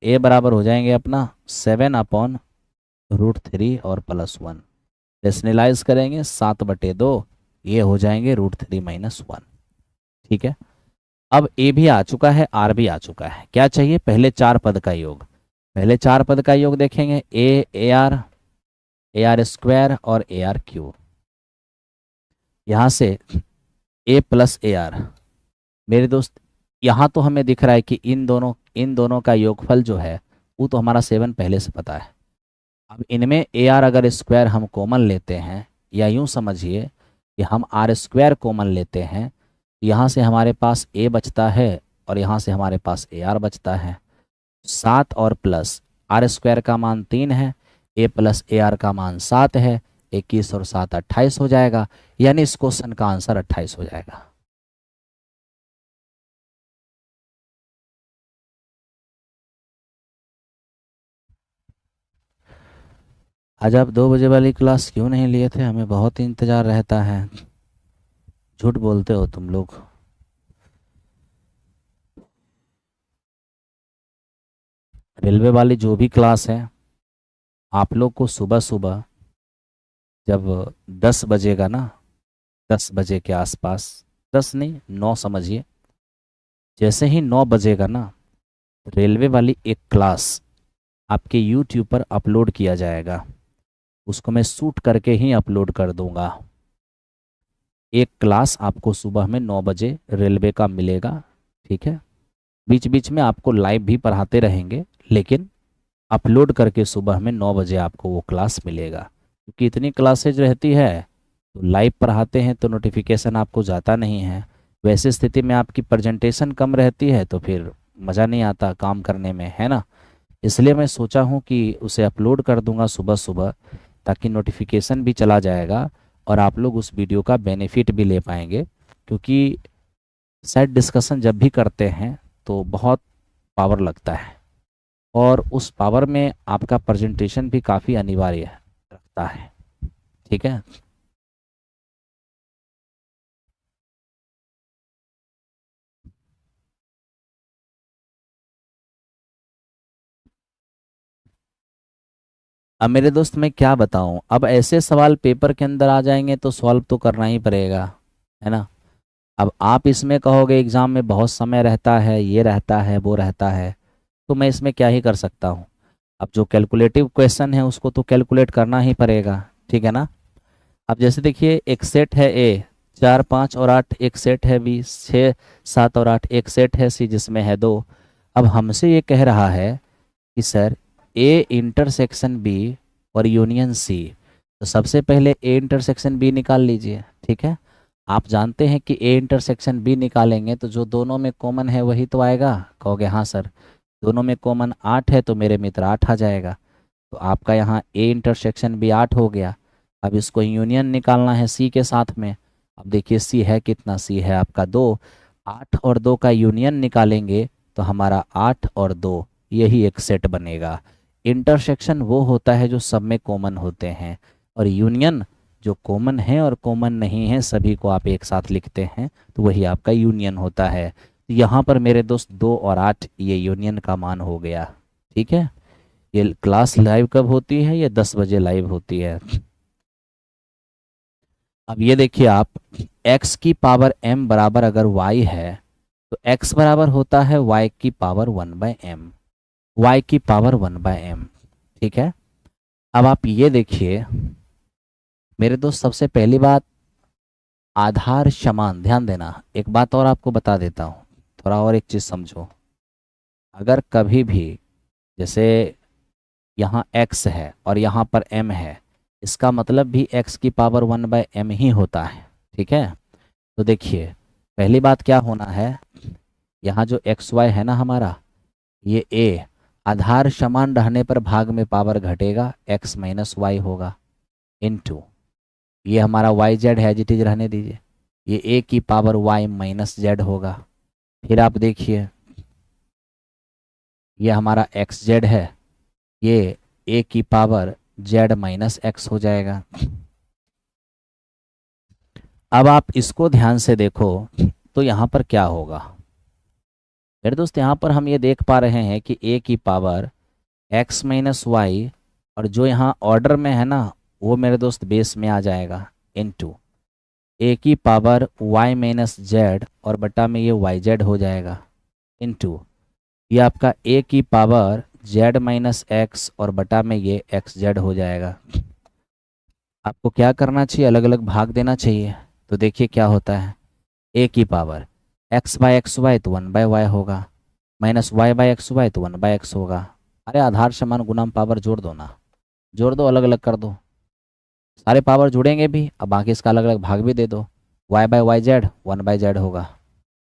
ए बराबर हो जाएंगे अपना 7/√3 और +1। रेशनलाइज करेंगे 7/2, ये हो जाएंगे √3 - 1। ठीक है। अब ए भी आ चुका है, आर भी आ चुका है। क्या चाहिए, पहले 4 पद का योग। पहले 4 पद का योग देखेंगे, AR और ARQ। यहाँ से A + AR। मेरे दोस्त यहाँ तो हमें दिख रहा है कि इन दोनों का योगफल जो है वो तो हमारा 7 पहले से पता है। अब इनमें AR अगर स्क्वायर हम कॉमन लेते हैं, या यूँ समझिए कि हम R² कॉमन लेते हैं, यहाँ से हमारे पास A बचता है और यहाँ से हमारे पास AR बचता है। 7 और प्लस R² का मान 3 है, A + AR का मान 7 है, 21 और 7 28 हो जाएगा। यानी इस क्वेश्चन का आंसर 28 हो जाएगा। आज आप 2 बजे वाली क्लास क्यों नहीं लिए थे? हमें बहुत इंतज़ार रहता है। झूठ बोलते हो तुम लोग। रेलवे वाली जो भी क्लास है, आप लोग को सुबह सुबह जब 10 बजेगा ना, 10 बजे के आसपास, 10 नहीं 9 समझिए, जैसे ही 9 बजेगा ना, रेलवे वाली एक क्लास आपके यूट्यूब पर अपलोड किया जाएगा। उसको मैं शूट करके ही अपलोड कर दूंगा। एक क्लास आपको सुबह में 9 बजे रेलवे का मिलेगा, ठीक है। बीच बीच में आपको लाइव भी पढ़ाते रहेंगे, लेकिन अपलोड करके सुबह में 9 बजे आपको वो क्लास मिलेगा। क्योंकि इतनी क्लासेज रहती है तो लाइव पढ़ाते हैं तो नोटिफिकेशन आपको जाता नहीं है। वैसे स्थिति में आपकी प्रेजेंटेशन कम रहती है तो फिर मज़ा नहीं आता काम करने में, है ना। इसलिए मैं सोचा हूँ कि उसे अपलोड कर दूंगा सुबह सुबह, ताकि नोटिफिकेशन भी चला जाएगा और आप लोग उस वीडियो का बेनिफिट भी ले पाएंगे। क्योंकि सेट डिस्कशन जब भी करते हैं तो बहुत पावर लगता है, और उस पावर में आपका प्रेजेंटेशन भी काफ़ी अनिवार्य रखता है, ठीक है। अब मेरे दोस्त मैं क्या बताऊं, अब ऐसे सवाल पेपर के अंदर आ जाएंगे तो सॉल्व तो करना ही पड़ेगा, है ना। अब आप इसमें कहोगे एग्ज़ाम में बहुत समय रहता है, ये रहता है वो रहता है, तो मैं इसमें क्या ही कर सकता हूँ। अब जो कैलकुलेटिव क्वेश्चन है उसको तो कैलकुलेट करना ही पड़ेगा, ठीक है ना। अब जैसे देखिए एक सेट है ए, 4 5 और 8 एक सेट है बी, 6 7 और 8 एक सेट है सी जिसमें है 2। अब हमसे ये कह रहा है कि सर ए इंटरसेक्शन बी और यूनियन सी, तो सबसे पहले ए इंटरसेक्शन बी निकाल लीजिए, ठीक है। आप जानते हैं कि ए इंटरसेक्शन बी निकालेंगे तो जो दोनों में कॉमन है वही तो आएगा। कहोगे हाँ सर, दोनों में कॉमन 8 है तो मेरे मित्र 8 आ जाएगा। तो आपका यहाँ ए इंटरसेक्शन बी 8 हो गया। अब इसको यूनियन निकालना है सी के साथ में। अब देखिए सी है कितना, सी है आपका 2। 8 और 2 का यूनियन निकालेंगे तो हमारा 8 और 2 यही एक सेट बनेगा। इंटरसेक्शन वो होता है जो सब में कॉमन होते हैं, और यूनियन जो कॉमन है और कॉमन नहीं है सभी को आप एक साथ लिखते हैं तो वही आपका यूनियन होता है। तो यहाँ पर मेरे दोस्त 2 और 8 ये यूनियन का मान हो गया, ठीक है। ये क्लास लाइव कब होती है? ये 10 बजे लाइव होती है। अब ये देखिए आप, x की पावर m बराबर अगर y है तो x बराबर होता है y की पावर 1/m, y की पावर 1/m, ठीक है। अब आप ये देखिए मेरे दोस्त, सबसे पहली बात आधार समान, ध्यान देना। एक बात और आपको बता देता हूँ, थोड़ा और एक चीज़ समझो। अगर कभी भी जैसे यहाँ x है और यहाँ पर m है, इसका मतलब भी x की पावर 1/m ही होता है, ठीक है। तो देखिए पहली बात क्या होना है, यहाँ जो xy है ना हमारा, ये a, आधार समान रहने पर भाग में पावर घटेगा, x माइनस वाई होगा, इनटू ये हमारा वाई जेड है, जिट इज रहने दीजिए, ये a की पावर y माइनस जेड होगा। फिर आप देखिए ये हमारा एक्स जेड है, ये a की पावर z माइनस एक्स हो जाएगा। अब आप इसको ध्यान से देखो तो यहाँ पर क्या होगा मेरे दोस्त, यहाँ पर हम ये देख पा रहे हैं कि a की पावर x माइनस वाई, और जो यहाँ ऑर्डर में है ना वो मेरे दोस्त बेस में आ जाएगा, इनटू a की पावर y माइनस जेड और बटा में ये वाई जेड हो जाएगा, इनटू ये आपका a की पावर z माइनस एक्स और बटा में ये एक्स जेड हो जाएगा। आपको क्या करना चाहिए, अलग अलग भाग देना चाहिए। तो देखिए क्या होता है, a की power x by x y तो 1 बाय वाई होगा, minus y by x y तो 1 बाय एक्स होगा। अरे आधार समान गुणाम पावर जोड़ दो ना, जोड़ दो, अलग अलग कर दो, सारे पावर जुड़ेंगे भी, अब बाकी इसका अलग अलग भाग भी दे दो। y by y z 1 by z होगा,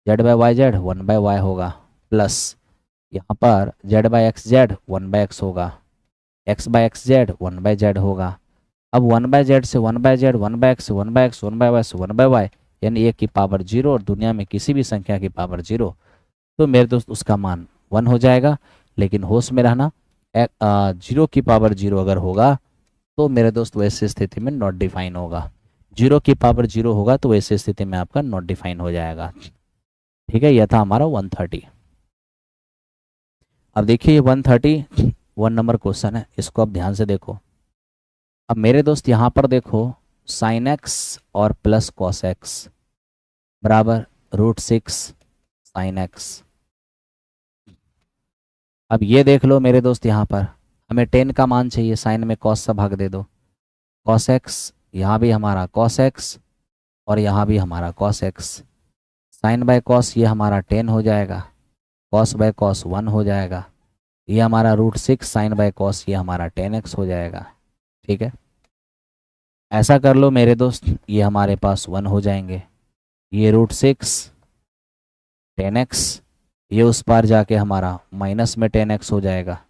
z by y z 1 by y होगा, प्लस यहाँ पर z by x z 1 by x होगा, x by x z 1 by z होगा। अब 1 बाय जेड से 1 बाय जेड, 1 बाय एक्स से 1 by x, 1 by Y से 1 बाय वाई, यानी ए की पावर 0 और दुनिया में किसी भी संख्या की पावर 0, तो मेरे दोस्त उसका मान 1 हो जाएगा। लेकिन होश में रहना, 0 की पावर 0 अगर होगा तो मेरे दोस्त वैसे स्थिति में नॉट डिफाइन होगा, 0 की पावर 0 होगा तो वैसे स्थिति में आपका नॉट डिफाइन हो जाएगा। ठीक है, यह था हमारा 130। अब देखिए 130 1 नंबर क्वेश्चन है, इसको अब ध्यान से देखो। अब मेरे दोस्त यहाँ पर देखो साइन एक्स और प्लस कॉस एक्स बराबर √6 साइन एक्स। अब ये देख लो मेरे दोस्त, यहाँ पर हमें 10 का मान चाहिए, साइन में कॉस सा भाग दे दो, कॉस एक्स, यहाँ भी हमारा कॉस एक्स और यहाँ भी हमारा cos x, sine by cos ये हमारा 10 हो जाएगा, कॉस बाय कॉस 1 हो जाएगा, ये हमारा √6 साइन बाय कॉस ये हमारा 10x हो जाएगा। ठीक है, ऐसा कर लो मेरे दोस्त, ये हमारे पास 1 हो जाएंगे, ये √6 10x, ये उस पार जाके हमारा माइनस में 10x हो जाएगा।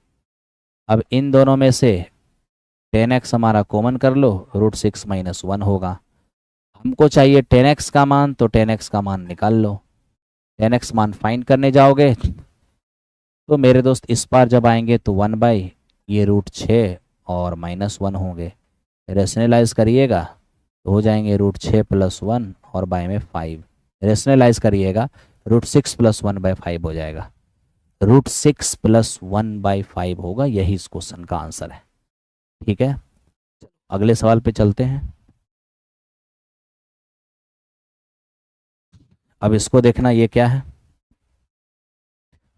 अब इन दोनों में से 10x हमारा कॉमन कर लो, √6 माइनस 1 होगा। हमको चाहिए 10x का मान, तो 10x का मान निकाल लो। 10x मान फाइंड करने जाओगे तो मेरे दोस्त इस पार जब आएंगे तो 1 बाई ये √6 और -1 होंगे, रेशनलाइज करिएगा तो हो जाएंगे √6 + 1 और बाय में 5, रेशनलाइज करिएगा √6 + 1 बाय 5 हो जाएगा, √6 + 1 बाय 5 होगा, यही इस क्वेश्चन का आंसर है। ठीक है, अगले सवाल पे चलते हैं। अब इसको देखना, ये क्या है,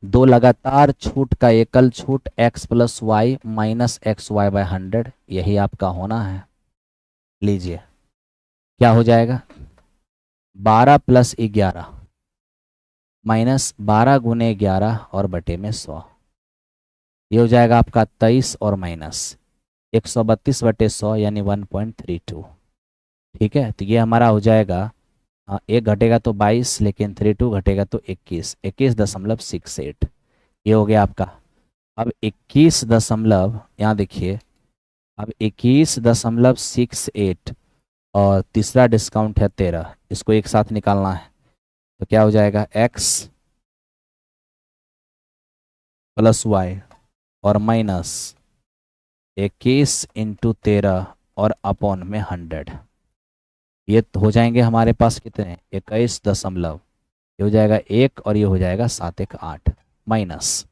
दो लगातार छूट का एकल छूट x + y - xy/100, यही आपका होना है। लीजिए क्या हो जाएगा, 12 + 11 -12 × 11 और बटे में 100, ये हो जाएगा आपका 23 और माइनस 132/100 यानी 1.32। ठीक है, तो ये हमारा हो जाएगा, एक घटेगा तो 22, लेकिन 32 घटेगा तो 21, 21.68, ये हो गया आपका। अब 21 दशमलव, यहाँ देखिए, अब 21.68 और तीसरा डिस्काउंट है 13, इसको एक साथ निकालना है तो क्या हो जाएगा, x + y और माइनस 21 × 13 और अपॉन में 100, ये तो हो जाएंगे हमारे पास कितने, 21 दशमलव, ये हो जाएगा 1 और ये हो जाएगा 7 1 8 माइनस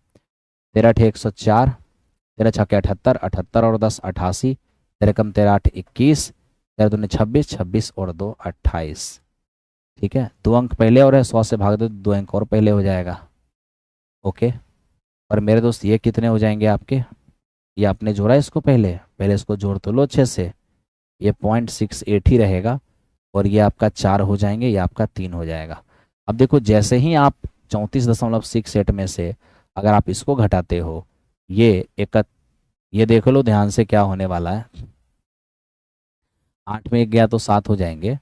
13 × 104, 13 × 6 78, 78 और 10 88, 13 कम 13 8 21, 13 दूनी 26, 26 और 2 28। ठीक है, 2 अंक पहले और है, 100 से भाग दो 2 अंक और पहले हो जाएगा। ओके, और मेरे दोस्त ये कितने हो जाएंगे आपके, ये आपने जोड़ा इसको पहले पहले इसको जोड़ तो लो अच्छे से, ये 0.68 ही रहेगा और ये आपका 4 हो जाएंगे, ये आपका 3 हो जाएगा। अब देखो जैसे ही आप 34.68 में से अगर आप इसको घटाते हो, ये ये देख लो ध्यान से क्या होने वाला है, 8 में 1 गया तो 7 हो जाएंगे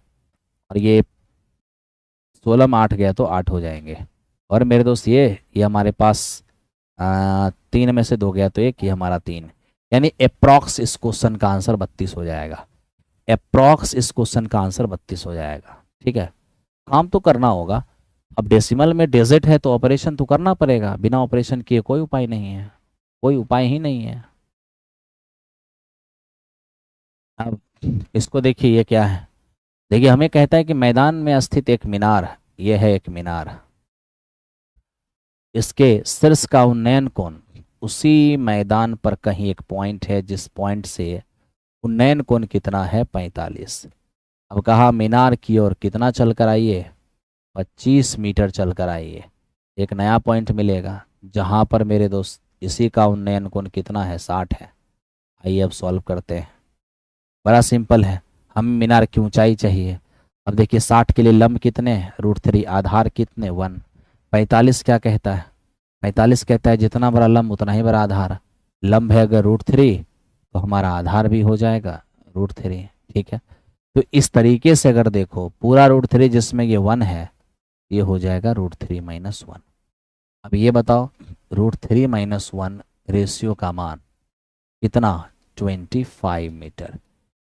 और ये 16 में 8 गया तो 8 हो जाएंगे। और मेरे दोस्त ये हमारे पास 3 में से 2 गया तो 1, ये हमारा 3, यानी अप्रॉक्स इस क्वेश्चन का आंसर 32 हो जाएगा। अप्रॉक्स इस क्वेश्चन का आंसर 32 हो जाएगा। ठीक है, काम तो करना होगा। अब डेसिमल में डिजिट है तो ऑपरेशन तो करना पड़ेगा, बिना ऑपरेशन किए कोई उपाय नहीं है, कोई उपाय ही नहीं है। अब इसको देखिए, ये क्या है, देखिए हमें कहता है कि मैदान में स्थित एक मीनार, ये है एक मीनार, इसके शीर्ष का उन्नयन कोण उसी मैदान पर कहीं एक पॉइंट है जिस पॉइंट से उन्नयन कोण कितना है 45। अब कहा मीनार की ओर कितना चल कर आइए, 25 मीटर चल कर आइए, एक नया पॉइंट मिलेगा जहाँ पर मेरे दोस्त इसी का उन्नयन कोण कितना है, 60 है। आइए अब सॉल्व करते हैं, बड़ा सिंपल है। हम मीनार की ऊंचाई चाहिए। अब देखिए 60 के लिए लंब कितने हैं, √3, आधार कितने 1, 45 क्या कहता है, 45 कहता है जितना बड़ा लंब उतना ही बड़ा आधार। लंब है अगर √3 तो हमारा आधार भी हो जाएगा √3। ठीक है, तो इस तरीके से अगर देखो पूरा √3 जिसमें ये 1 है, ये हो जाएगा √3 - 1। अब ये बताओ √3 - 1 रेशियो का मान कितना, 25 मीटर।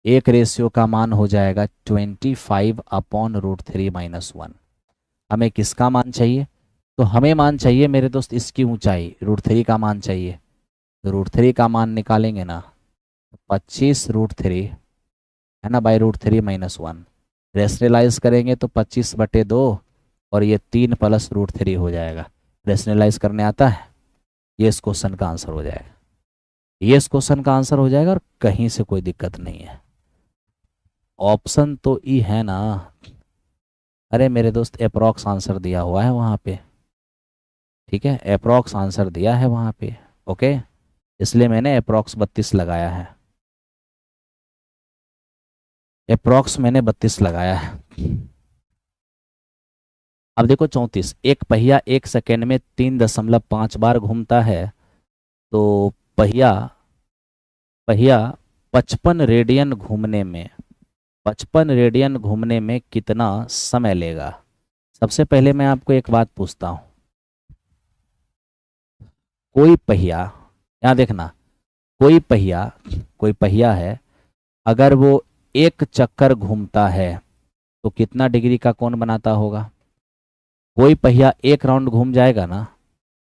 एक रेशियो का मान हो जाएगा 25/√3 - 1। हमें किसका मान चाहिए, तो हमें मान चाहिए मेरे दोस्त इसकी ऊंचाई, √3 का मान चाहिए। तो √3 का मान निकालेंगे ना, 25√3 है ना, /√3 - 1। रेशनलाइज करेंगे तो 25/2 और ये 3 + √3 हो जाएगा। रेशनलाइज करने आता है, ये इस क्वेश्चन का आंसर हो जाएगा, ये इस क्वेश्चन का आंसर हो जाएगा और कहीं से कोई दिक्कत नहीं है। ऑप्शन तो ई है ना, अरे मेरे दोस्त अप्रॉक्स आंसर दिया हुआ है वहाँ पे। ठीक है, अप्रॉक्स आंसर दिया है वहाँ पे, ओके, इसलिए मैंने अप्रॉक्स 32 लगाया है, अप्रॉक्स मैंने 32 लगाया है। अब देखो 34, एक पहिया 1 सेकेंड में 3.5 बार घूमता है, तो पहिया पहिया 55 रेडियन घूमने में 55 रेडियन घूमने में कितना समय लेगा। सबसे पहले मैं आपको एक बात पूछता हूँ, कोई पहिया, यहाँ देखना, कोई पहिया है, अगर वो एक चक्कर घूमता है तो कितना डिग्री का कोण बनाता होगा। कोई पहिया एक राउंड घूम जाएगा ना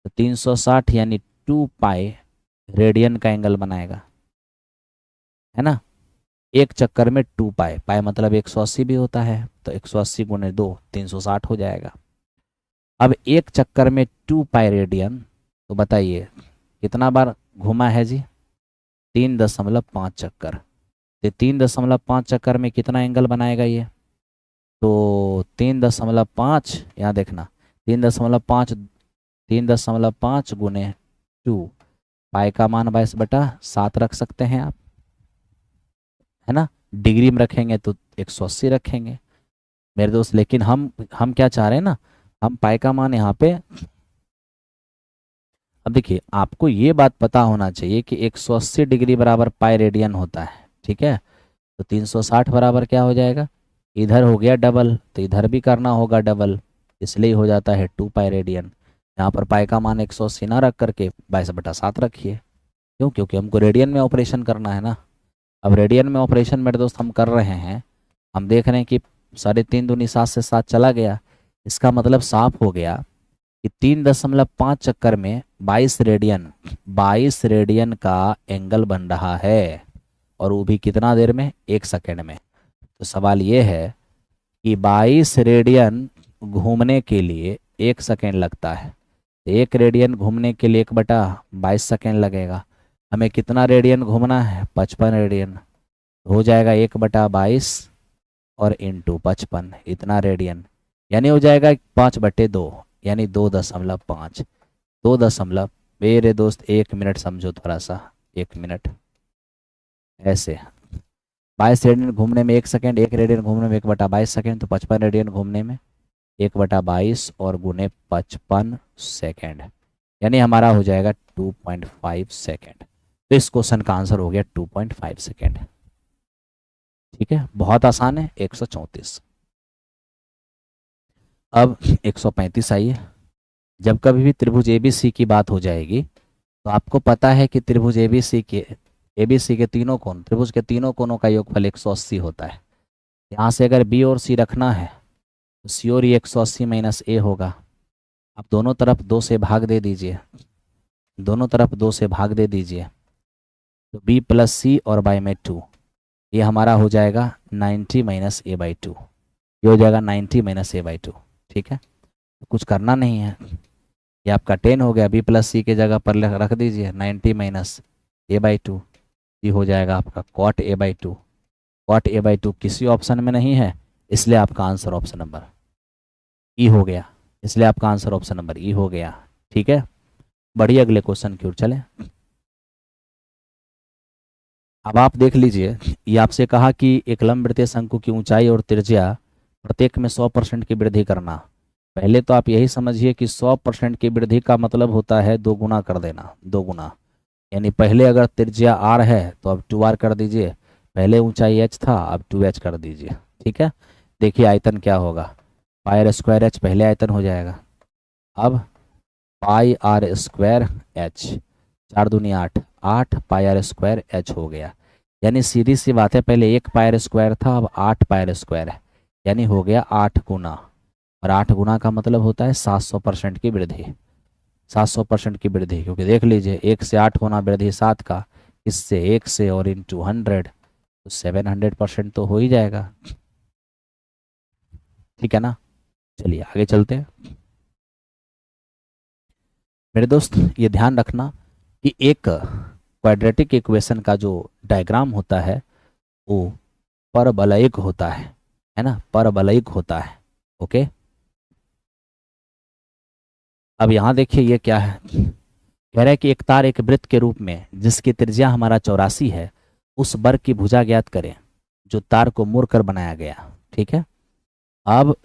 तो 360 यानी 2 पाई रेडियन का एंगल बनाएगा, है ना। एक चक्कर में 2 पाई, पाई मतलब 180 भी होता है, तो 180 × 2 360 हो जाएगा। अब एक चक्कर में 2 पाई रेडियन, तो बताइए कितना बार घूमा है जी, 3.5 चक्कर। तो 3.5 चक्कर में कितना एंगल बनाएगा ये, तो 3.5, यहाँ देखना 3.5 3.5 × 2, पाई का मान 22/7 रख सकते हैं आप, है ना। डिग्री में रखेंगे तो 180 रखेंगे मेरे दोस्त, लेकिन हम क्या चाह रहे हैं ना, हम पाई का मान यहाँ पे, अब देखिए आपको ये बात पता होना चाहिए कि 180 डिग्री बराबर पाई रेडियन होता है। ठीक है, तो 360 बराबर क्या हो जाएगा, इधर हो गया डबल तो इधर भी करना होगा डबल, इसलिए हो जाता है 2 पाई रेडियन। यहाँ पर पाई का मान 180 ना रख करके 22/7 रखिए, क्यों, क्योंकि हमको रेडियन में ऑपरेशन करना है ना। अब रेडियन में ऑपरेशन मेरे दोस्त हम कर रहे हैं, हम देख रहे हैं कि 3.5 दूनी 7 से 7 चला गया, इसका मतलब साफ हो गया कि 3.5 चक्कर में 22 रेडियन का एंगल बन रहा है, और वो भी कितना देर में, 1 सेकेंड में। तो सवाल ये है कि 22 रेडियन घूमने के लिए 1 सेकेंड लगता है, 1 रेडियन घूमने के लिए 1/22 सेकेंड लगेगा। हमें कितना रेडियन घूमना है, 55 रेडियन, हो जाएगा 1/22 और इंटू 55 इतना रेडियन, यानी हो जाएगा 5/2 यानी 2.5। 2 मेरे दोस्त 1 मिनट समझो थोड़ा सा, 1 मिनट ऐसे, 22 रेडियन घूमने में 1 सेकेंड, 1 रेडियन घूमने में 1/22 सेकेंड, तो 55 रेडियन घूमने में 1/22 और गुने 55 सेकेंड, यानी हमारा हो जाएगा 2.5 सेकेंड। तो इस क्वेश्चन का आंसर हो गया 2.5 सेकेंड। ठीक है, बहुत आसान है। 134, अब 135 आइए, जब कभी भी त्रिभुज ABC की बात हो जाएगी तो आपको पता है कि त्रिभुज ABC के तीनों कोण, त्रिभुज के तीनों कोणों का योगफल 180 होता है। यहाँ से अगर B और C रखना है तो C और E 180 माइनस A होगा। आप दोनों तरफ 2 से भाग दे दीजिए, दोनों तरफ 2 से भाग दे दीजिए, तो B प्लस C और बाई में 2, ये हमारा हो जाएगा 90 माइनस A बाई 2, ये हो जाएगा 90 माइनस A बाई 2। ठीक है, तो कुछ करना नहीं है, ये आपका 10 हो गया। B प्लस C के जगह पर रख दीजिए 90 माइनस A बाई 2, ये हो जाएगा आपका cot A by 2। Cot A by 2 किसी ऑप्शन में नहीं है, इसलिए आपका आंसर ऑप्शन नंबर ई हो गया, इसलिए आपका आंसर ऑप्शन नंबर ई हो गया। ठीक है, बढ़िए, अगले क्वेश्चन की ओर चले। अब आप देख लीजिए, ये आपसे कहा कि एक लंबवृत्तीय शंकु की ऊंचाई और त्रिज्या प्रत्येक में 100% की वृद्धि करना। पहले तो आप यही समझिए कि 100% की वृद्धि का मतलब होता है 2 गुना कर देना, 2 गुना। यानी पहले अगर त्रिज्या r है तो अब 2r कर दीजिए, पहले ऊंचाई h था अब 2h कर दीजिए। ठीक है, देखिए आयतन क्या होगा, पाई r स्क्वायर h पहले आयतन हो जाएगा, अब पाई r स्क्वायर h, 4 दूनी 8, 8 पाई r स्क्वायर h हो गया। यानी सीधी सी बात है, पहले 1 पाई r स्क्वायर था, अब 8 पाई r स्क्वायर है, यानी हो गया 8 गुना, और 8 गुना का मतलब होता है 700% की वृद्धि, 700% की वृद्धि। क्योंकि देख लीजिए 1 से 8 होना वृद्धि 7 का, इससे 1 से और इंटू 100 तो 700% तो हो ही जाएगा। ठीक है ना, चलिए आगे चलते हैं। मेरे दोस्त ये ध्यान रखना कि एक क्वाड्रेटिक इक्वेशन का जो डायग्राम होता है वो परबलयिक होता है ना, परबलयिक होता है। ओके, अब यहाँ देखिए ये क्या है, कह रहा है कि एक तार एक वृत्त के रूप में जिसकी त्रिज्या हमारा 84 है, उस वर्ग की भुजा ज्ञात करें जो तार को मोड़कर बनाया गया। ठीक है, अब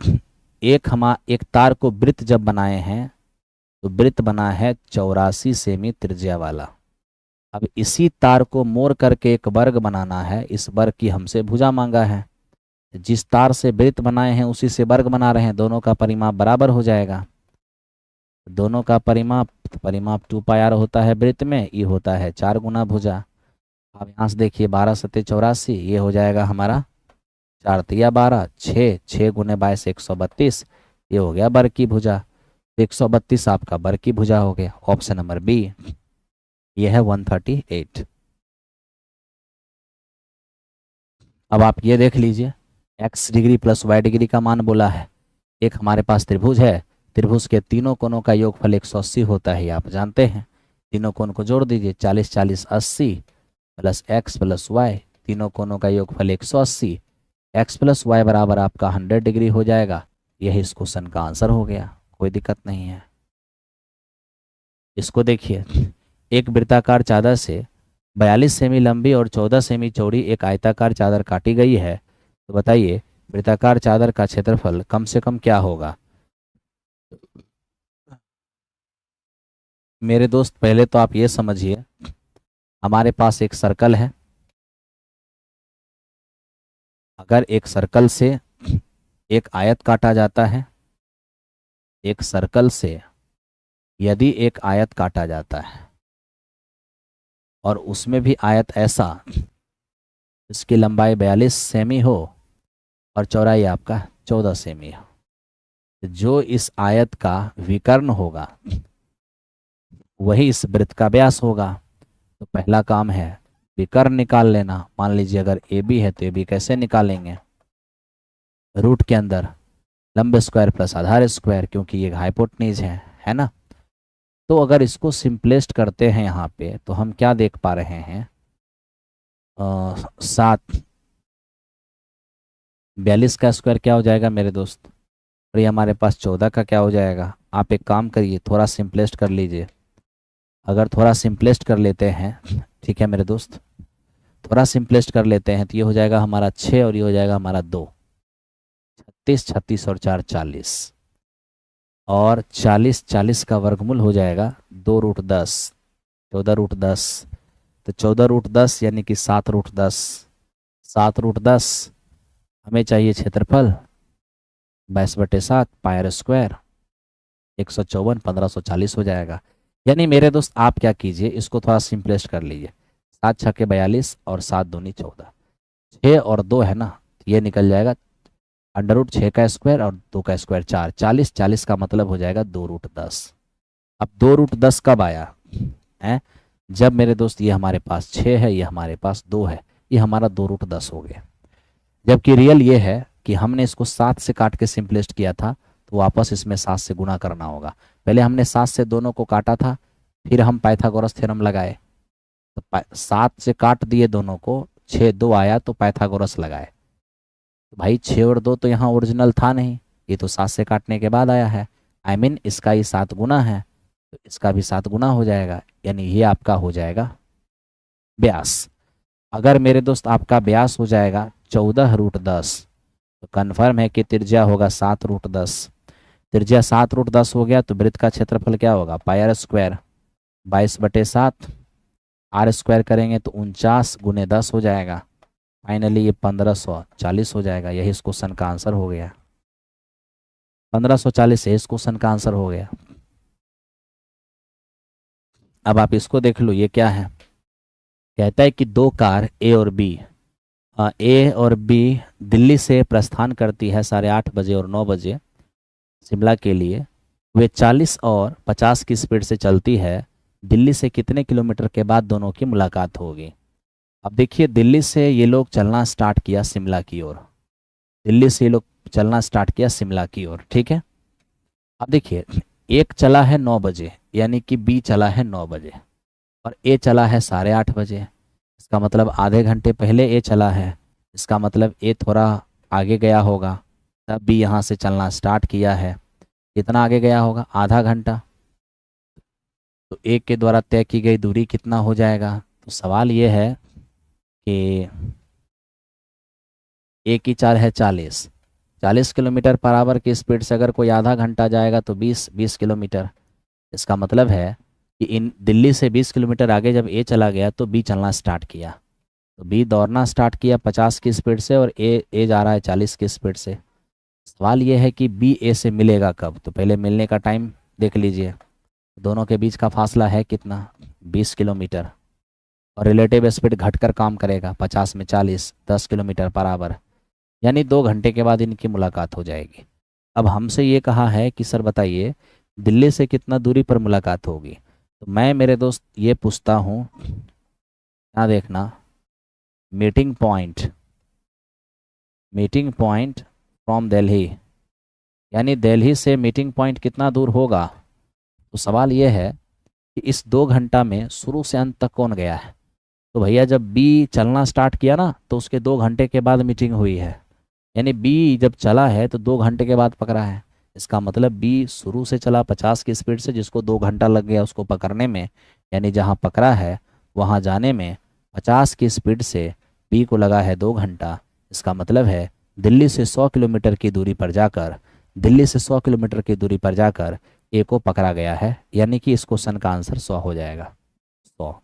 एक तार को वृत्त जब बनाए हैं तो वृत्त बना है 84 सेमी त्रिज्या वाला। अब इसी तार को मोड़ करके एक वर्ग बनाना है, इस वर्ग की हमसे भुजा मांगा है। जिस तार से वृत्त बनाए हैं उसी से वर्ग बना रहे हैं, दोनों का परिमाप बराबर हो जाएगा। दोनों का परिमाप 2 पाई r होता है वृत्त में, ये होता है 4 गुना भुजा। अब यहाँ से देखिए 12 सत्ते 84, ये हो जाएगा हमारा 4 तिया 12, 6, 6 गुने 22 132, ये हो गया वर्ग की भुजा। 132 आपका वर्ग की भुजा हो गया, ऑप्शन नंबर बी, ये है 138। अब आप ये देख लीजिए, x degree plus y degree का मान बोला है। एक हमारे पास त्रिभुज है, त्रिभुज के तीनों कोणों का योगफल 180 होता है, आप जानते हैं। तीनों कोण को जोड़ दीजिए, 40 40 80 प्लस x प्लस y, तीनों कोणों का योगफल 180, x प्लस वाई बराबर आपका 100 डिग्री हो जाएगा। यही इस क्वेश्चन का आंसर हो गया, कोई दिक्कत नहीं है। इसको देखिए, एक वृत्ताकार चादर से 42 सेमी लंबी और 14 सेमी चौड़ी एक आयताकार चादर काटी गई है, तो बताइए वृत्ताकार चादर का क्षेत्रफल कम से कम क्या होगा। मेरे दोस्त पहले तो आप ये समझिए, हमारे पास एक सर्कल है, अगर एक सर्कल से एक आयत काटा जाता है, एक सर्कल से यदि एक आयत काटा जाता है और उसमें भी आयत ऐसा इसकी लंबाई 42 सेमी हो और चौड़ाई आपका 14 सेमी हो, तो जो इस आयत का विकर्ण होगा वही इस वृत्त का व्यास होगा। तो पहला काम है विकर्ण निकाल लेना। मान लीजिए अगर ए बी है तो ए बी कैसे निकालेंगे, रूट के अंदर लंब स्क्वायर प्लस आधार स्क्वायर, क्योंकि ये हाइपोटेन्यूज है ना। तो अगर इसको सिंपलेस्ट करते हैं यहाँ पे तो हम क्या देख पा रहे हैं, 7 42 का स्क्वायर क्या हो जाएगा मेरे दोस्त, और ये हमारे पास 14 का क्या हो जाएगा। आप एक काम करिए, थोड़ा सिंपलेस्ट कर लीजिए। अगर थोड़ा सिंपलेस्ट कर लेते हैं, ठीक है मेरे दोस्त, थोड़ा सिंपलेस्ट कर लेते हैं तो ये हो जाएगा हमारा 6 और ये हो जाएगा हमारा 2, 36 36 और 4 40, और 40 40 का वर्गमूल हो जाएगा 2 रूट 10, 14 रूट 10, तो 14 रूट 10 यानी कि 7 रूट 10, 7 रूट 10 हमें चाहिए क्षेत्रफल 22/7 पाई r स्क्वायर। 154, 1540 हो जाएगा। यानी मेरे दोस्त आप क्या कीजिए, इसको थोड़ा सिंपलेस्ट कर लीजिए। 7 छक्के 42 और 7 दूनी 14, 6 और 2 है ना, ये निकल जाएगा √6 का स्क्वायर और 2 का स्क्वायर 4, 40, 40 का मतलब हो जाएगा 2√10। अब 2√10 कब आया है? जब मेरे दोस्त ये हमारे पास 6 है, ये हमारे पास 2 है, ये हमारा 2√10 हो गया। जबकि रियल ये है कि हमने इसको 7 से काट के सिंपलेस्ट किया था, तो वापस इसमें 7 से गुना करना होगा। पहले हमने 7 से दोनों को काटा था, फिर हम पाइथागोरस थ्योरम लगाए, तो 7 से काट दिए दोनों को, 6 2 आया तो पाइथागोरस लगाए। तो भाई 6 और 2 तो यहाँ ओरिजिनल था नहीं, ये तो 7 से काटने के बाद आया है। आई मीन इसका ही 7 गुना है, तो इसका भी 7 गुना हो जाएगा, यानी ये आपका हो जाएगा व्यास। अगर मेरे दोस्त आपका व्यास हो जाएगा 14√10, तो कन्फर्म है कि त्रिज्या होगा 7√10। त्रिज्या 7√10 हो गया तो वृत्त का क्षेत्रफल क्या होगा, पाई आर स्क्वायर 22/7। आर स्क्वायर करेंगे तो 49 × 10 हो जाएगा। फाइनली ये 1540 हो जाएगा। यही इस क्वेश्चन का आंसर हो गया। 1540 इस क्वेश्चन का आंसर हो गया। अब आप इसको देख लो, ये क्या है। कहता है कि दो कार ए और बी दिल्ली से प्रस्थान करती है 8:30 बजे और 9 बजे शिमला के लिए। वे 40 और 50 की स्पीड से चलती है। दिल्ली से कितने किलोमीटर के बाद दोनों की मुलाकात होगी? अब देखिए, दिल्ली से ये लोग चलना स्टार्ट किया शिमला की ओर। दिल्ली से ये लोग चलना स्टार्ट किया शिमला की ओर, ठीक है। अब देखिए, एक चला है 9 बजे, यानी कि बी चला है 9 बजे, और ए चला है 8:30 बजे। इसका मतलब आधे घंटे पहले ए चला है। इसका मतलब ए थोड़ा आगे गया होगा, तब बी यहाँ से चलना स्टार्ट किया है। कितना आगे गया होगा? आधा घंटा। तो ए के द्वारा तय की गई दूरी कितना हो जाएगा? तो सवाल ये है कि ए की चाल है 40, 40 किलोमीटर पर आवर की स्पीड से अगर कोई आधा घंटा जाएगा तो 20 किलोमीटर। इसका मतलब है कि इन दिल्ली से 20 किलोमीटर आगे जब ए चला गया तो बी चलना स्टार्ट किया। तो बी दौड़ना स्टार्ट किया 50 की स्पीड से, और ए जा रहा है 40 की स्पीड से। सवाल ये है कि बी ए से मिलेगा कब? तो पहले मिलने का टाइम देख लीजिए। दोनों के बीच का फासला है कितना? 20 किलोमीटर। और रिलेटिव स्पीड घटकर काम करेगा, 50 में 40, 10 किलोमीटर पर आवर। यानी 2 घंटे के बाद इनकी मुलाकात हो जाएगी। अब हमसे ये कहा है कि सर बताइए दिल्ली से कितना दूरी पर मुलाकात होगी। तो मैं मेरे दोस्त ये पूछता हूँ, यहाँ देखना, मीटिंग पॉइंट फ्रॉम दिल्ली, यानी दिल्ली से मीटिंग पॉइंट कितना दूर होगा। तो सवाल ये है कि इस 2 घंटा में शुरू से अंत तक कौन गया है। तो भैया जब बी चलना स्टार्ट किया ना, तो उसके 2 घंटे के बाद मीटिंग हुई है। यानी बी जब चला है तो 2 घंटे के बाद पकड़ा है। इसका मतलब बी शुरू से चला 50 की स्पीड से, जिसको 2 घंटा लग गया उसको पकड़ने में। यानी जहाँ पकड़ा है वहाँ जाने में 50 की स्पीड से बी को लगा है 2 घंटा। इसका मतलब है दिल्ली से 100 किलोमीटर की दूरी पर जाकर, ए को पकड़ा गया है। यानी कि इस क्वेश्चन का आंसर 100 हो जाएगा। 100।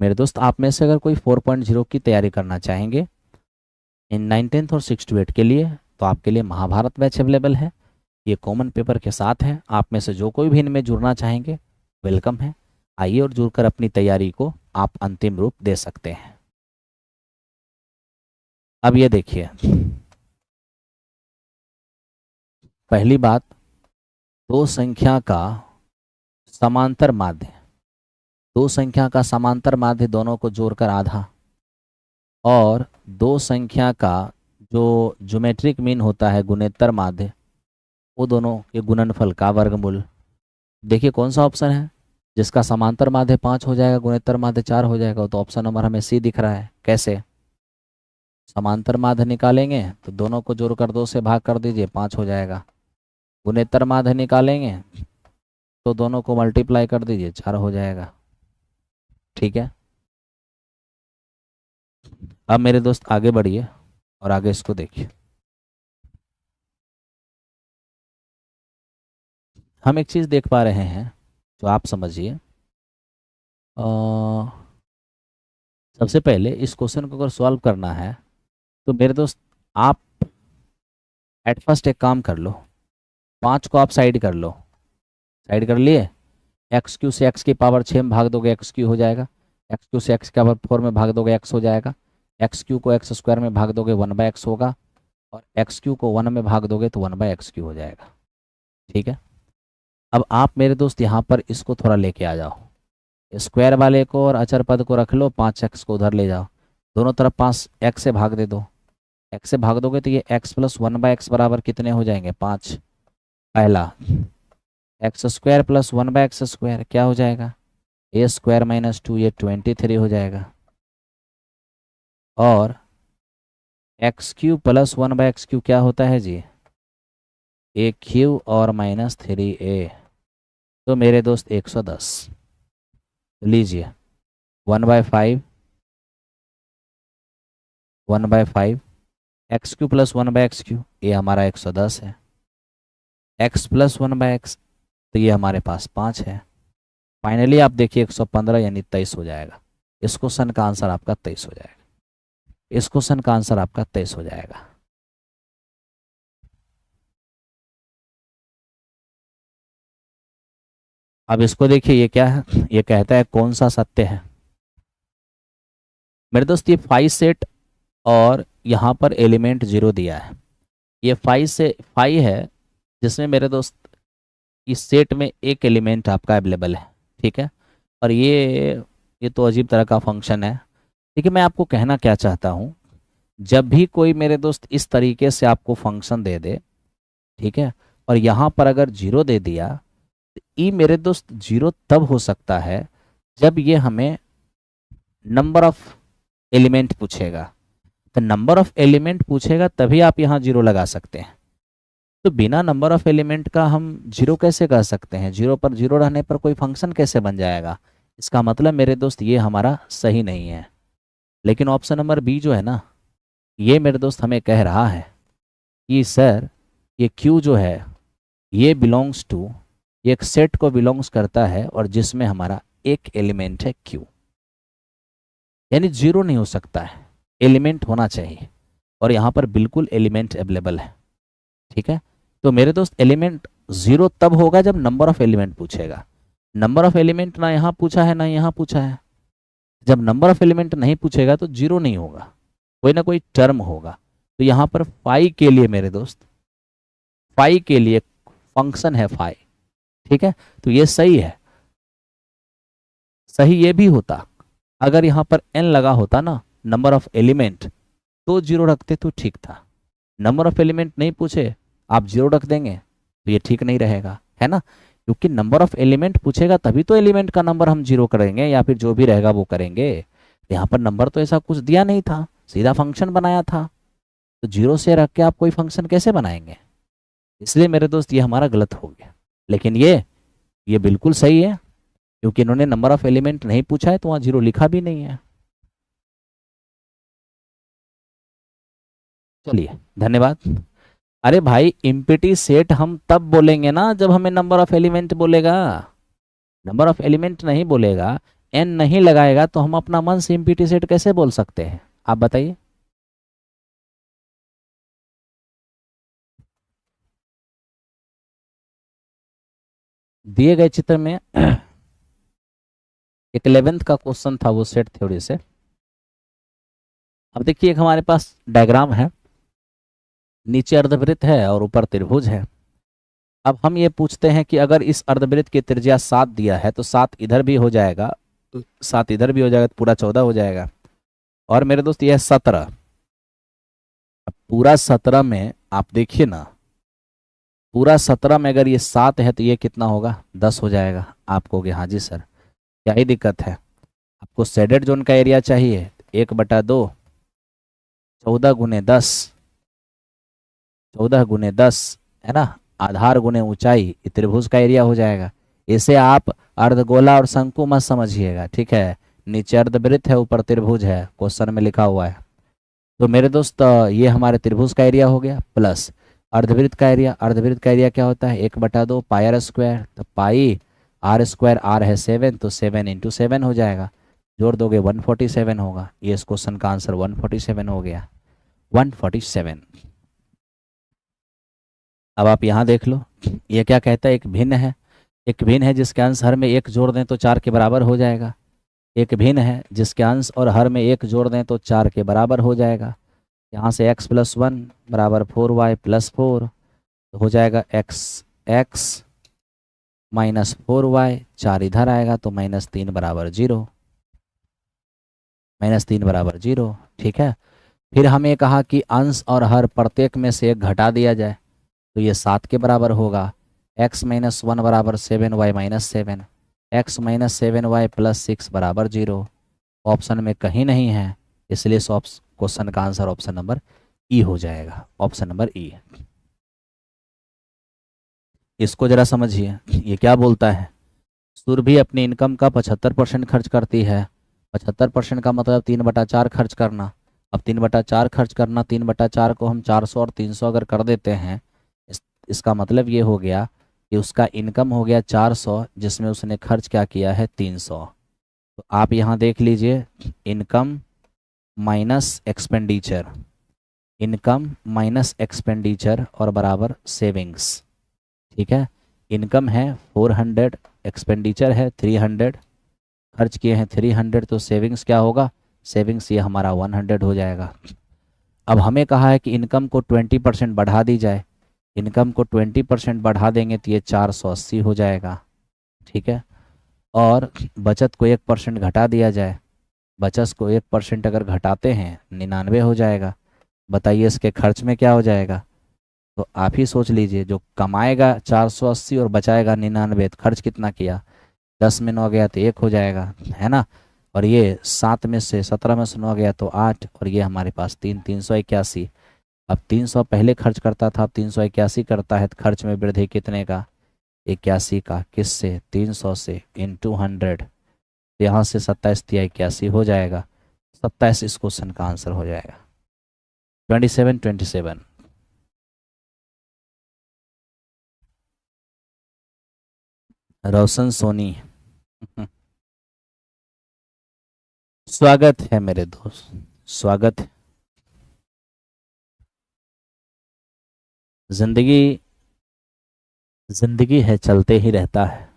मेरे दोस्त आप में से अगर कोई 4.0 की तैयारी करना चाहेंगे इन 9th और 6 to 8 के लिए, तो आपके लिए महाभारत बैच अवेलेबल है। ये कॉमन पेपर के साथ है। आप में से जो कोई भी इनमें जुड़ना चाहेंगे वेलकम है। आइए और जुड़कर अपनी तैयारी को आप अंतिम रूप दे सकते हैं। अब ये देखिए, पहली बात, दो संख्या का समांतर माध्य, दो संख्या का समांतर माध्य दोनों को जोड़कर आधा, और दो संख्या का जो ज्योमेट्रिक मीन होता है गुणेत्तर माध्य, वो दोनों के गुणनफल का वर्गमूल। देखिए कौन सा ऑप्शन है जिसका समांतर माध्य 5 हो जाएगा, गुणोत्तर माध्य 4 हो जाएगा। तो ऑप्शन नंबर हमें सी दिख रहा है। कैसे? समांतर माध्य निकालेंगे तो दोनों को जोड़कर 2 से भाग कर दीजिए, 5 हो जाएगा। गुणोत्तर माध्य निकालेंगे तो दोनों को मल्टीप्लाई कर दीजिए, 4 हो जाएगा। ठीक है, अब मेरे दोस्त आगे बढ़िए और आगे इसको देखिए। हम एक चीज़ देख पा रहे हैं जो आप समझिए। सबसे पहले इस क्वेश्चन को अगर सॉल्व करना है तो मेरे दोस्त आप एट फर्स्ट एक काम कर लो, 5 को आप साइड कर लो, साइड कर लिए, एक्स क्यू से एक्स की पावर 6 में भाग दोगे एक्स क्यू हो जाएगा, एक्स क्यू से एक्स की पावर 4 में भाग दोगे एक्स हो जाएगा, एक्स क्यू को एक्स स्क्वायर में भाग दोगे 1/x होगा, और एक्स क्यू को 1 में भाग दोगे तो 1/x क्यू हो जाएगा। ठीक है, अब आप मेरे दोस्त यहाँ पर इसको थोड़ा लेके आ जाओ, स्क्वायर वाले को और अचर पद को रख लो, 5x को उधर ले जाओ, दोनों तरफ 5x से भाग दे दो, x से भाग दोगे तो ये x प्लस 1/x बराबर कितने हो जाएंगे 5, पहला x square plus 1/x square क्या हो जाएगा ए स्क्वायर माइनस 2, ये 23 हो जाएगा, और x Q plus 1/x Q क्या होता है जी ए क्यू और -3a, तो मेरे दोस्त 110 लीजिए, 1/5 1/5 x Q plus 1/x Q, ये हमारा 110 है, x प्लस 1/x तो ये हमारे पास 5 है, फाइनली आप देखिए 115 यानी 23 हो जाएगा। इस क्वेश्चन का आंसर आपका 23 हो जाएगा, इस क्वेश्चन का आंसर आपका 23 हो जाएगा। अब इसको देखिए, ये क्या है, ये कहता है कौन सा सत्य है। मेरे दोस्त ये 5 सेट और यहाँ पर एलिमेंट 0 दिया है, ये 5 है जिसमें मेरे दोस्त इस सेट में एक एलिमेंट आपका अवेलेबल है। ठीक है, और ये तो अजीब तरह का फंक्शन है। ठीक है, मैं आपको कहना क्या चाहता हूँ, जब भी कोई मेरे दोस्त इस तरीके से आपको फंक्शन दे दे, ठीक है, और यहाँ पर अगर 0 दे दिया, तो ये मेरे दोस्त 0 तब हो सकता है जब ये हमें नंबर ऑफ एलिमेंट पूछेगा, तो नंबर ऑफ एलिमेंट पूछेगा तभी आप यहाँ 0 लगा सकते हैं। तो बिना नंबर ऑफ एलिमेंट का हम 0 कैसे कर सकते हैं, 0 पर 0 रहने पर कोई फंक्शन कैसे बन जाएगा, इसका मतलब मेरे दोस्त ये हमारा सही नहीं है। लेकिन ऑप्शन नंबर बी जो है ना, ये मेरे दोस्त हमें कह रहा है कि सर ये क्यू जो है ये बिलोंग्स टू, ये एक सेट को बिलोंग्स करता है और जिसमें हमारा एक एलिमेंट है क्यू, यानी 0 नहीं हो सकता है, एलिमेंट होना चाहिए, और यहाँ पर बिल्कुल एलिमेंट अवेलेबल है। ठीक है, तो मेरे दोस्त एलिमेंट 0 तब होगा जब नंबर ऑफ एलिमेंट पूछेगा, नंबर ऑफ एलिमेंट ना यहाँ पूछा है ना यहाँ पूछा है, जब नंबर ऑफ एलिमेंट नहीं पूछेगा तो 0 नहीं होगा, कोई ना कोई टर्म होगा। तो यहाँ पर फाई के लिए मेरे दोस्त, फाई के लिए फंक्शन है फाई। ठीक है, तो ये सही है, सही ये भी होता अगर यहाँ पर n लगा होता ना नंबर ऑफ एलिमेंट, तो 0 रखते तो ठीक था। नंबर ऑफ एलिमेंट नहीं पूछे, आप 0 रख देंगे तो ये ठीक नहीं रहेगा, है ना, क्योंकि नंबर ऑफ एलिमेंट पूछेगा तभी तो एलिमेंट का नंबर हम 0 करेंगे या फिर जो भी रहेगा वो करेंगे। यहाँ पर नंबर तो ऐसा कुछ दिया नहीं था, सीधा फंक्शन बनाया था, तो 0 से रख के आप कोई फंक्शन कैसे बनाएंगे, इसलिए मेरे दोस्त ये हमारा गलत हो गया। लेकिन ये बिल्कुल सही है, क्योंकि इन्होंने नंबर ऑफ एलिमेंट नहीं पूछा है तो वहाँ 0 लिखा भी नहीं है। चलिए धन्यवाद। अरे भाई इम्पिटी सेट हम तब बोलेंगे ना जब हमें नंबर ऑफ एलिमेंट बोलेगा, नंबर ऑफ एलिमेंट नहीं बोलेगा, एन नहीं लगाएगा तो हम अपना मन से इम्पिटी सेट कैसे बोल सकते हैं, आप बताइए। दिए गए चित्र में एक 11th का क्वेश्चन था, वो सेट थ्योरी से। अब देखिए एक हमारे पास डायग्राम है, नीचे अर्धवृत्त है और ऊपर त्रिभुज है। अब हम ये पूछते हैं कि अगर इस अर्धवृत्त की त्रिज्या 7 दिया है तो 7 इधर भी हो जाएगा, तो 7 इधर भी हो जाएगा तो पूरा 14 हो जाएगा, और मेरे दोस्त यह 17। अब पूरा 17 में आप देखिए ना, पूरा 17 में अगर ये 7 है तो ये कितना होगा 10 हो जाएगा। आप कहोगे हाँ जी सर क्या ही दिक्कत है, आपको शेडेड जोन का एरिया चाहिए, 1/2 14 गुने 10, 14 गुने 10 है ना, आधार गुने ऊंचाई, ये त्रिभुज का एरिया हो जाएगा। इसे आप अर्धगोला और शंकु मत समझिएगा, ठीक है, नीचे अर्धवृत्त है ऊपर त्रिभुज है, क्वेश्चन में लिखा हुआ है। तो मेरे दोस्त ये हमारे त्रिभुज का एरिया हो गया, प्लस अर्धवृत्त का एरिया, अर्धवृत्त का एरिया क्या होता है 1/2 पाई आर स्क्वायर, तो पाई आर स्क्वायर, आर है 7 तो 7 × 7 हो जाएगा, जोड़ दोगे 147 होगा। ये इस क्वेश्चन का आंसर 147 हो गया, 147। अब आप यहाँ देख लो, ये क्या कहता है, एक भिन्न है। एक भिन्न है जिसके अंश हर में एक जोड़ दें तो 4 के बराबर हो जाएगा। एक भिन्न है जिसके अंश और हर में एक जोड़ दें तो 4 के बराबर हो जाएगा। यहाँ से x+1 बराबर 4y+4 हो जाएगा x -4y, 4 इधर आएगा तो -3 बराबर 0, -3 बराबर 0। ठीक है, फिर हमें कहा कि अंश और हर प्रत्येक में से एक घटा दिया जाए तो ये 7 के बराबर होगा। x-1 बराबर 7y-7, x-7y+6 बराबर 0। ऑप्शन में कहीं नहीं है, इसलिए इस क्वेश्चन का आंसर ऑप्शन नंबर ई हो जाएगा, ऑप्शन नंबर ई। इसको जरा समझिए, ये क्या बोलता है, सुरभि अपनी इनकम का 75% खर्च करती है। 75% का मतलब 3/4 खर्च करना। अब 3/4 खर्च करना, 3/4 को हम 400 और 300 अगर कर देते हैं, इसका मतलब ये हो गया कि उसका इनकम हो गया 400, जिसमें उसने खर्च क्या किया है 300। तो आप यहाँ देख लीजिए, income minus expenditure, income minus expenditure और बराबर सेविंग्स। ठीक है, इनकम है 400, एक्सपेंडिचर है 300, खर्च किए हैं 300, तो सेविंग्स क्या होगा, सेविंग्स ये हमारा 100 हो जाएगा। अब हमें कहा है कि इनकम को 20% बढ़ा दी जाए, इनकम को 20% बढ़ा देंगे तो ये 480 हो जाएगा। ठीक है, और बचत को 1% घटा दिया जाए, बचत को 1% अगर घटाते हैं 99 हो जाएगा। बताइए इसके खर्च में क्या हो जाएगा, तो आप ही सोच लीजिए, जो कमाएगा 480 और बचाएगा 99, तो खर्च कितना किया, 10 में 9 गया तो 1 हो जाएगा, है ना। और ये 7 में से 17 में से 9 गया तो 8, और ये हमारे पास 381। अब 300 पहले खर्च करता था, अब 381 करता है, तो खर्च में वृद्धि कितने का, 81 का। किससे, 300 से, इंटू 100, यहाँ से 27 या 81 हो जाएगा। 27 इस क्वेश्चन का आंसर हो जाएगा। 27 रोशन सोनी स्वागत है मेरे दोस्त, स्वागत है। जिंदगी जिंदगी है, चलते ही रहता है।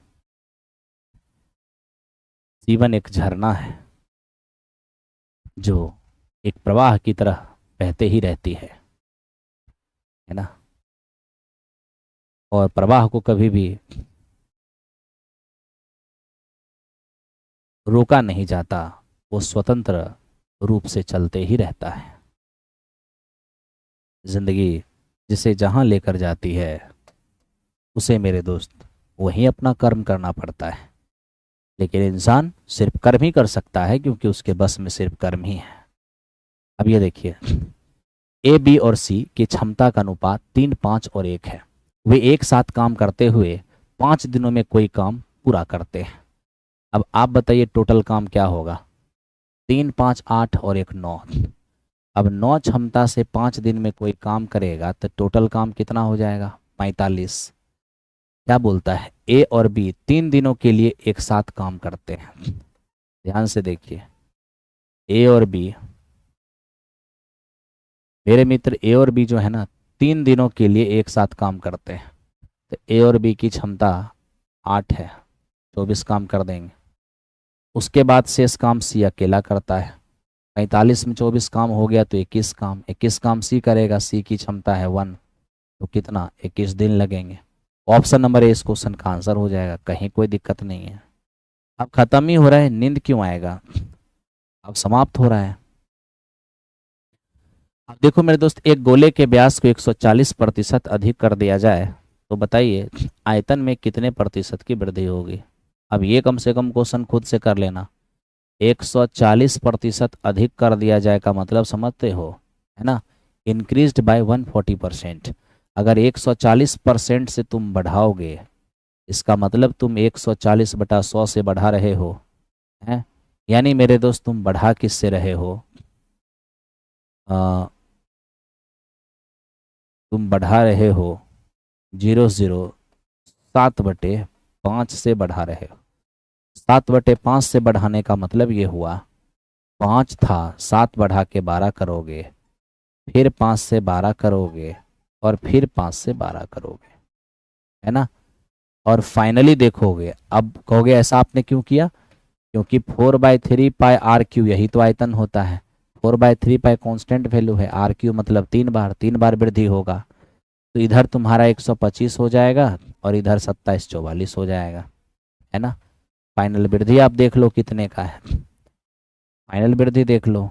जीवन एक झरना है जो एक प्रवाह की तरह बहते ही रहती है ना। और प्रवाह को कभी भी रोका नहीं जाता, वो स्वतंत्र रूप से चलते ही रहता है। जिंदगी जिसे जहां लेकर जाती है, उसे मेरे दोस्त वहीं अपना कर्म करना पड़ता है। लेकिन इंसान सिर्फ कर्म ही कर सकता है, क्योंकि उसके बस में सिर्फ कर्म ही है। अब ये देखिए, ए, बी और सी की क्षमता का अनुपात 3, 5 और 1 है। वे एक साथ काम करते हुए 5 दिनों में कोई काम पूरा करते हैं। अब आप बताइए टोटल काम क्या होगा, 3, 5, 8 और 1 9। अब 9 क्षमता से 5 दिन में कोई काम करेगा तो टोटल काम कितना हो जाएगा, 45। क्या बोलता है, ए और बी 3 दिनों के लिए एक साथ काम करते हैं। ध्यान से देखिए, ए और बी, मेरे मित्र ए और बी जो है ना, 3 दिनों के लिए एक साथ काम करते हैं। तो ए और बी की क्षमता 8 है, 24 काम कर देंगे। उसके बाद शेष काम सी अकेला करता है। 45 में 24 काम हो गया तो 21 काम सी करेगा। सी की क्षमता है 1, तो कितना, 21 दिन लगेंगे। ऑप्शन नंबर ए इस क्वेश्चन का आंसर हो जाएगा, कहीं कोई दिक्कत नहीं है। अब खत्म ही हो रहा है, नींद क्यों आएगा, अब समाप्त हो रहा है। अब देखो मेरे दोस्त, एक गोले के व्यास को 140% अधिक कर दिया जाए तो बताइए आयतन में कितने प्रतिशत की वृद्धि होगी। अब ये कम से कम क्वेश्चन खुद से कर लेना। 140% अधिक कर दिया जाए का मतलब समझते हो, है ना, इंक्रीज्ड बाय 140%। अगर 140% से तुम बढ़ाओगे, इसका मतलब तुम 140/100 से बढ़ा रहे हो, हैं। यानी मेरे दोस्त तुम बढ़ा किससे रहे हो, तुम बढ़ा रहे हो 0.07/5 से बढ़ा रहे हो। 7/5 से बढ़ाने का मतलब ये हुआ, 5 था, 7 बढ़ा के 12 करोगे, फिर 5 से 12 करोगे, और फिर 5 से 12 करोगे, है ना। और फाइनली देखोगे, अब कहोगे ऐसा आपने क्यों किया, क्योंकि 4/3 आर क्यू यही तो आयतन होता है। 4/3 कांस्टेंट वैल्यू है, आर क्यू मतलब 3 बार वृद्धि होगा। तो इधर तुम्हारा 125 हो जाएगा और इधर 2744 हो जाएगा, है ना। फाइनल वृद्धि आप देख लो कितने का है, फाइनल वृद्धि देख लो।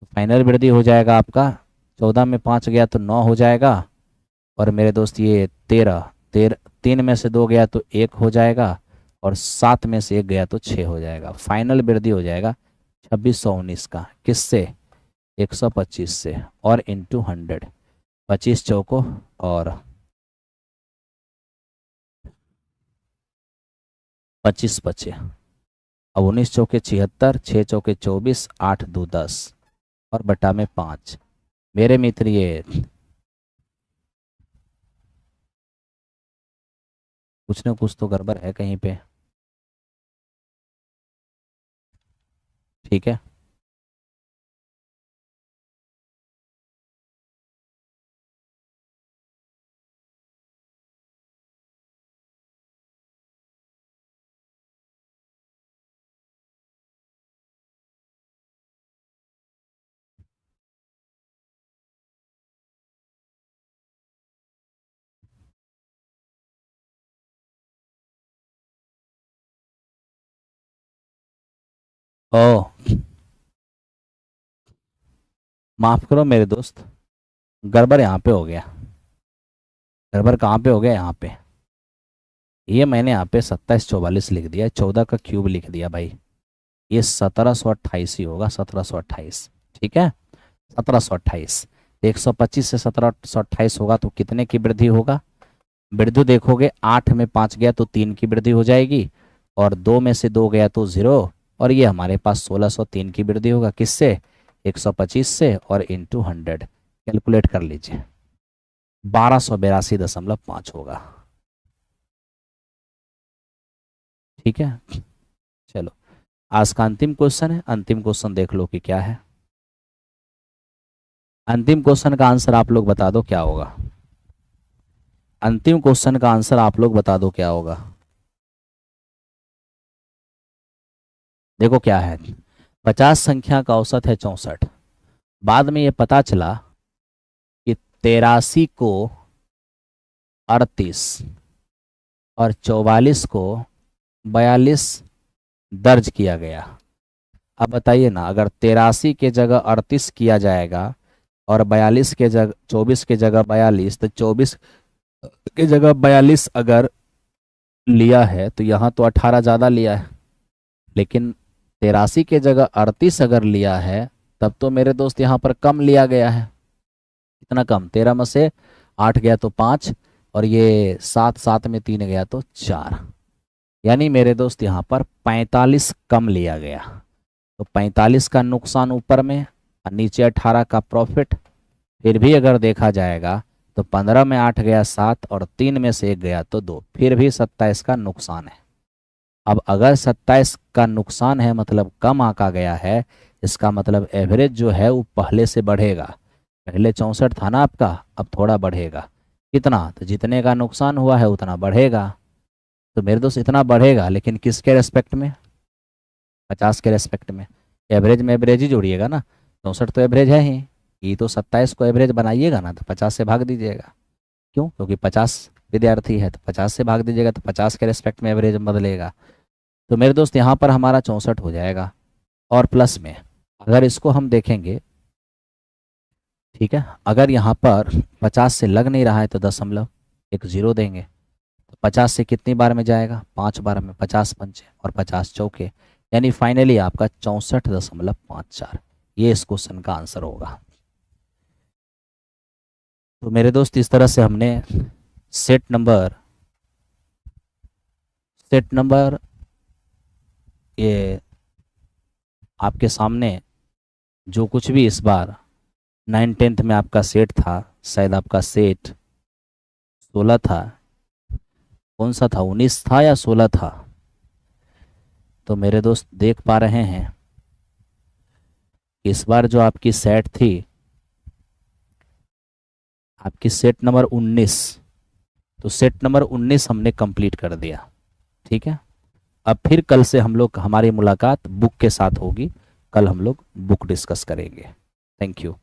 फाइनल वृद्धि हो जाएगा आपका 14 में 5 गया तो 9 हो जाएगा, और मेरे दोस्त ये 13, 3 में से 2 गया तो 1 हो जाएगा, और 7 में से 1 गया तो 6 हो जाएगा। फाइनल वृद्धि हो जाएगा 2619 का, किससे, 125 से, और इंटू 100, 25 चौको और 25 बचे, अब 19 चौके 76, 6 चौके 24, 8 2 10 और बटा में 5। मेरे मित्र ये कुछ न कुछ तो गड़बड़ है कहीं पे, ठीक है। ओ, माफ करो मेरे दोस्त, गड़बड़ यहाँ पे हो गया। गड़बड़ कहाँ पे हो गया, यहाँ पे, ये मैंने यहाँ पे 2744 लिख दिया, 14 का क्यूब लिख दिया भाई। ये 1728 ही होगा, 1728, ठीक है, 1728। 125 से 1728 होगा तो कितने की वृद्धि होगा, वृद्धि देखोगे 8 में 5 गया तो 3 की वृद्धि हो जाएगी, और 2 में से 2 गया तो 0, और ये हमारे पास 1603 की वृद्धि होगा, किससे, 125 से और इंटू 100, कैलकुलेट कर लीजिए, 1282.5 होगा, ठीक है। चलो, आज का अंतिम क्वेश्चन है, अंतिम क्वेश्चन देख लो कि क्या है। अंतिम क्वेश्चन का आंसर आप लोग बता दो क्या होगा, अंतिम क्वेश्चन का आंसर आप लोग बता दो क्या होगा। देखो क्या है, 50 संख्या का औसत है 64। बाद में ये पता चला कि 83 को 38 और 44 को 42 दर्ज किया गया। अब बताइए ना, अगर 83 के जगह 38 किया जाएगा और 42 के जगह 24 के जगह 42, तो 24 के जगह 42 अगर लिया है तो यहाँ तो 18 ज़्यादा लिया है, लेकिन 83 के जगह 38 अगर लिया है तब तो मेरे दोस्त यहाँ पर कम लिया गया है। कितना कम, 13 में से 8 गया तो 5, और ये 7, 7 में 3 गया तो 4, यानी मेरे दोस्त यहाँ पर 45 कम लिया गया। तो 45 का नुकसान ऊपर में और नीचे 18 का प्रॉफिट। फिर भी अगर देखा जाएगा तो 15 में 8 गया 7 और 3 में से 1 गया तो 2, फिर भी 27 का नुकसान है। अब अगर 27 का नुकसान है मतलब कम आंका गया है, इसका मतलब एवरेज जो है वो पहले से बढ़ेगा। पहले 64 था ना आपका, अब थोड़ा बढ़ेगा, कितना, तो जितने का नुकसान हुआ है उतना बढ़ेगा। तो मेरे दोस्त इतना बढ़ेगा, लेकिन किसके रेस्पेक्ट में, 50 के रेस्पेक्ट में। एवरेज में एवरेज ही जोड़िएगा ना, 64 तो एवरेज है ही, ये तो 27 को एवरेज बनाइएगा ना तो 50 से भाग दीजिएगा। क्यों, क्योंकि 50 विद्यार्थी है तो 50 से भाग दीजिएगा, तो 50 के रेस्पेक्ट में एवरेज बदलेगा। तो मेरे दोस्त यहाँ पर हमारा 64 हो जाएगा। और प्लस में अगर इसको हम देखेंगे, ठीक है, अगर यहाँ पर 50 से लग नहीं रहा है तो दशमलव एक जीरो देंगे, तो 50 से कितनी बार में जाएगा, 5 बार में, 50 पंचे और 50 चौके, यानी फाइनली आपका 64.54, ये इस क्वेश्चन का आंसर होगा। तो मेरे दोस्त इस तरह से हमने सेट नंबर ये आपके सामने जो कुछ भी इस बार 9th-10th में आपका सेट था, शायद आपका सेट 16 था, कौन सा था, 19 था या 16 था। तो मेरे दोस्त देख पा रहे हैं इस बार जो आपकी सेट थी, आपकी सेट नंबर 19। तो सेट नंबर 19 हमने कंप्लीट कर दिया। ठीक है, अब फिर कल से हम लोग, हमारी मुलाकात बुक के साथ होगी। कल हम लोग बुक डिस्कस करेंगे। Thank you.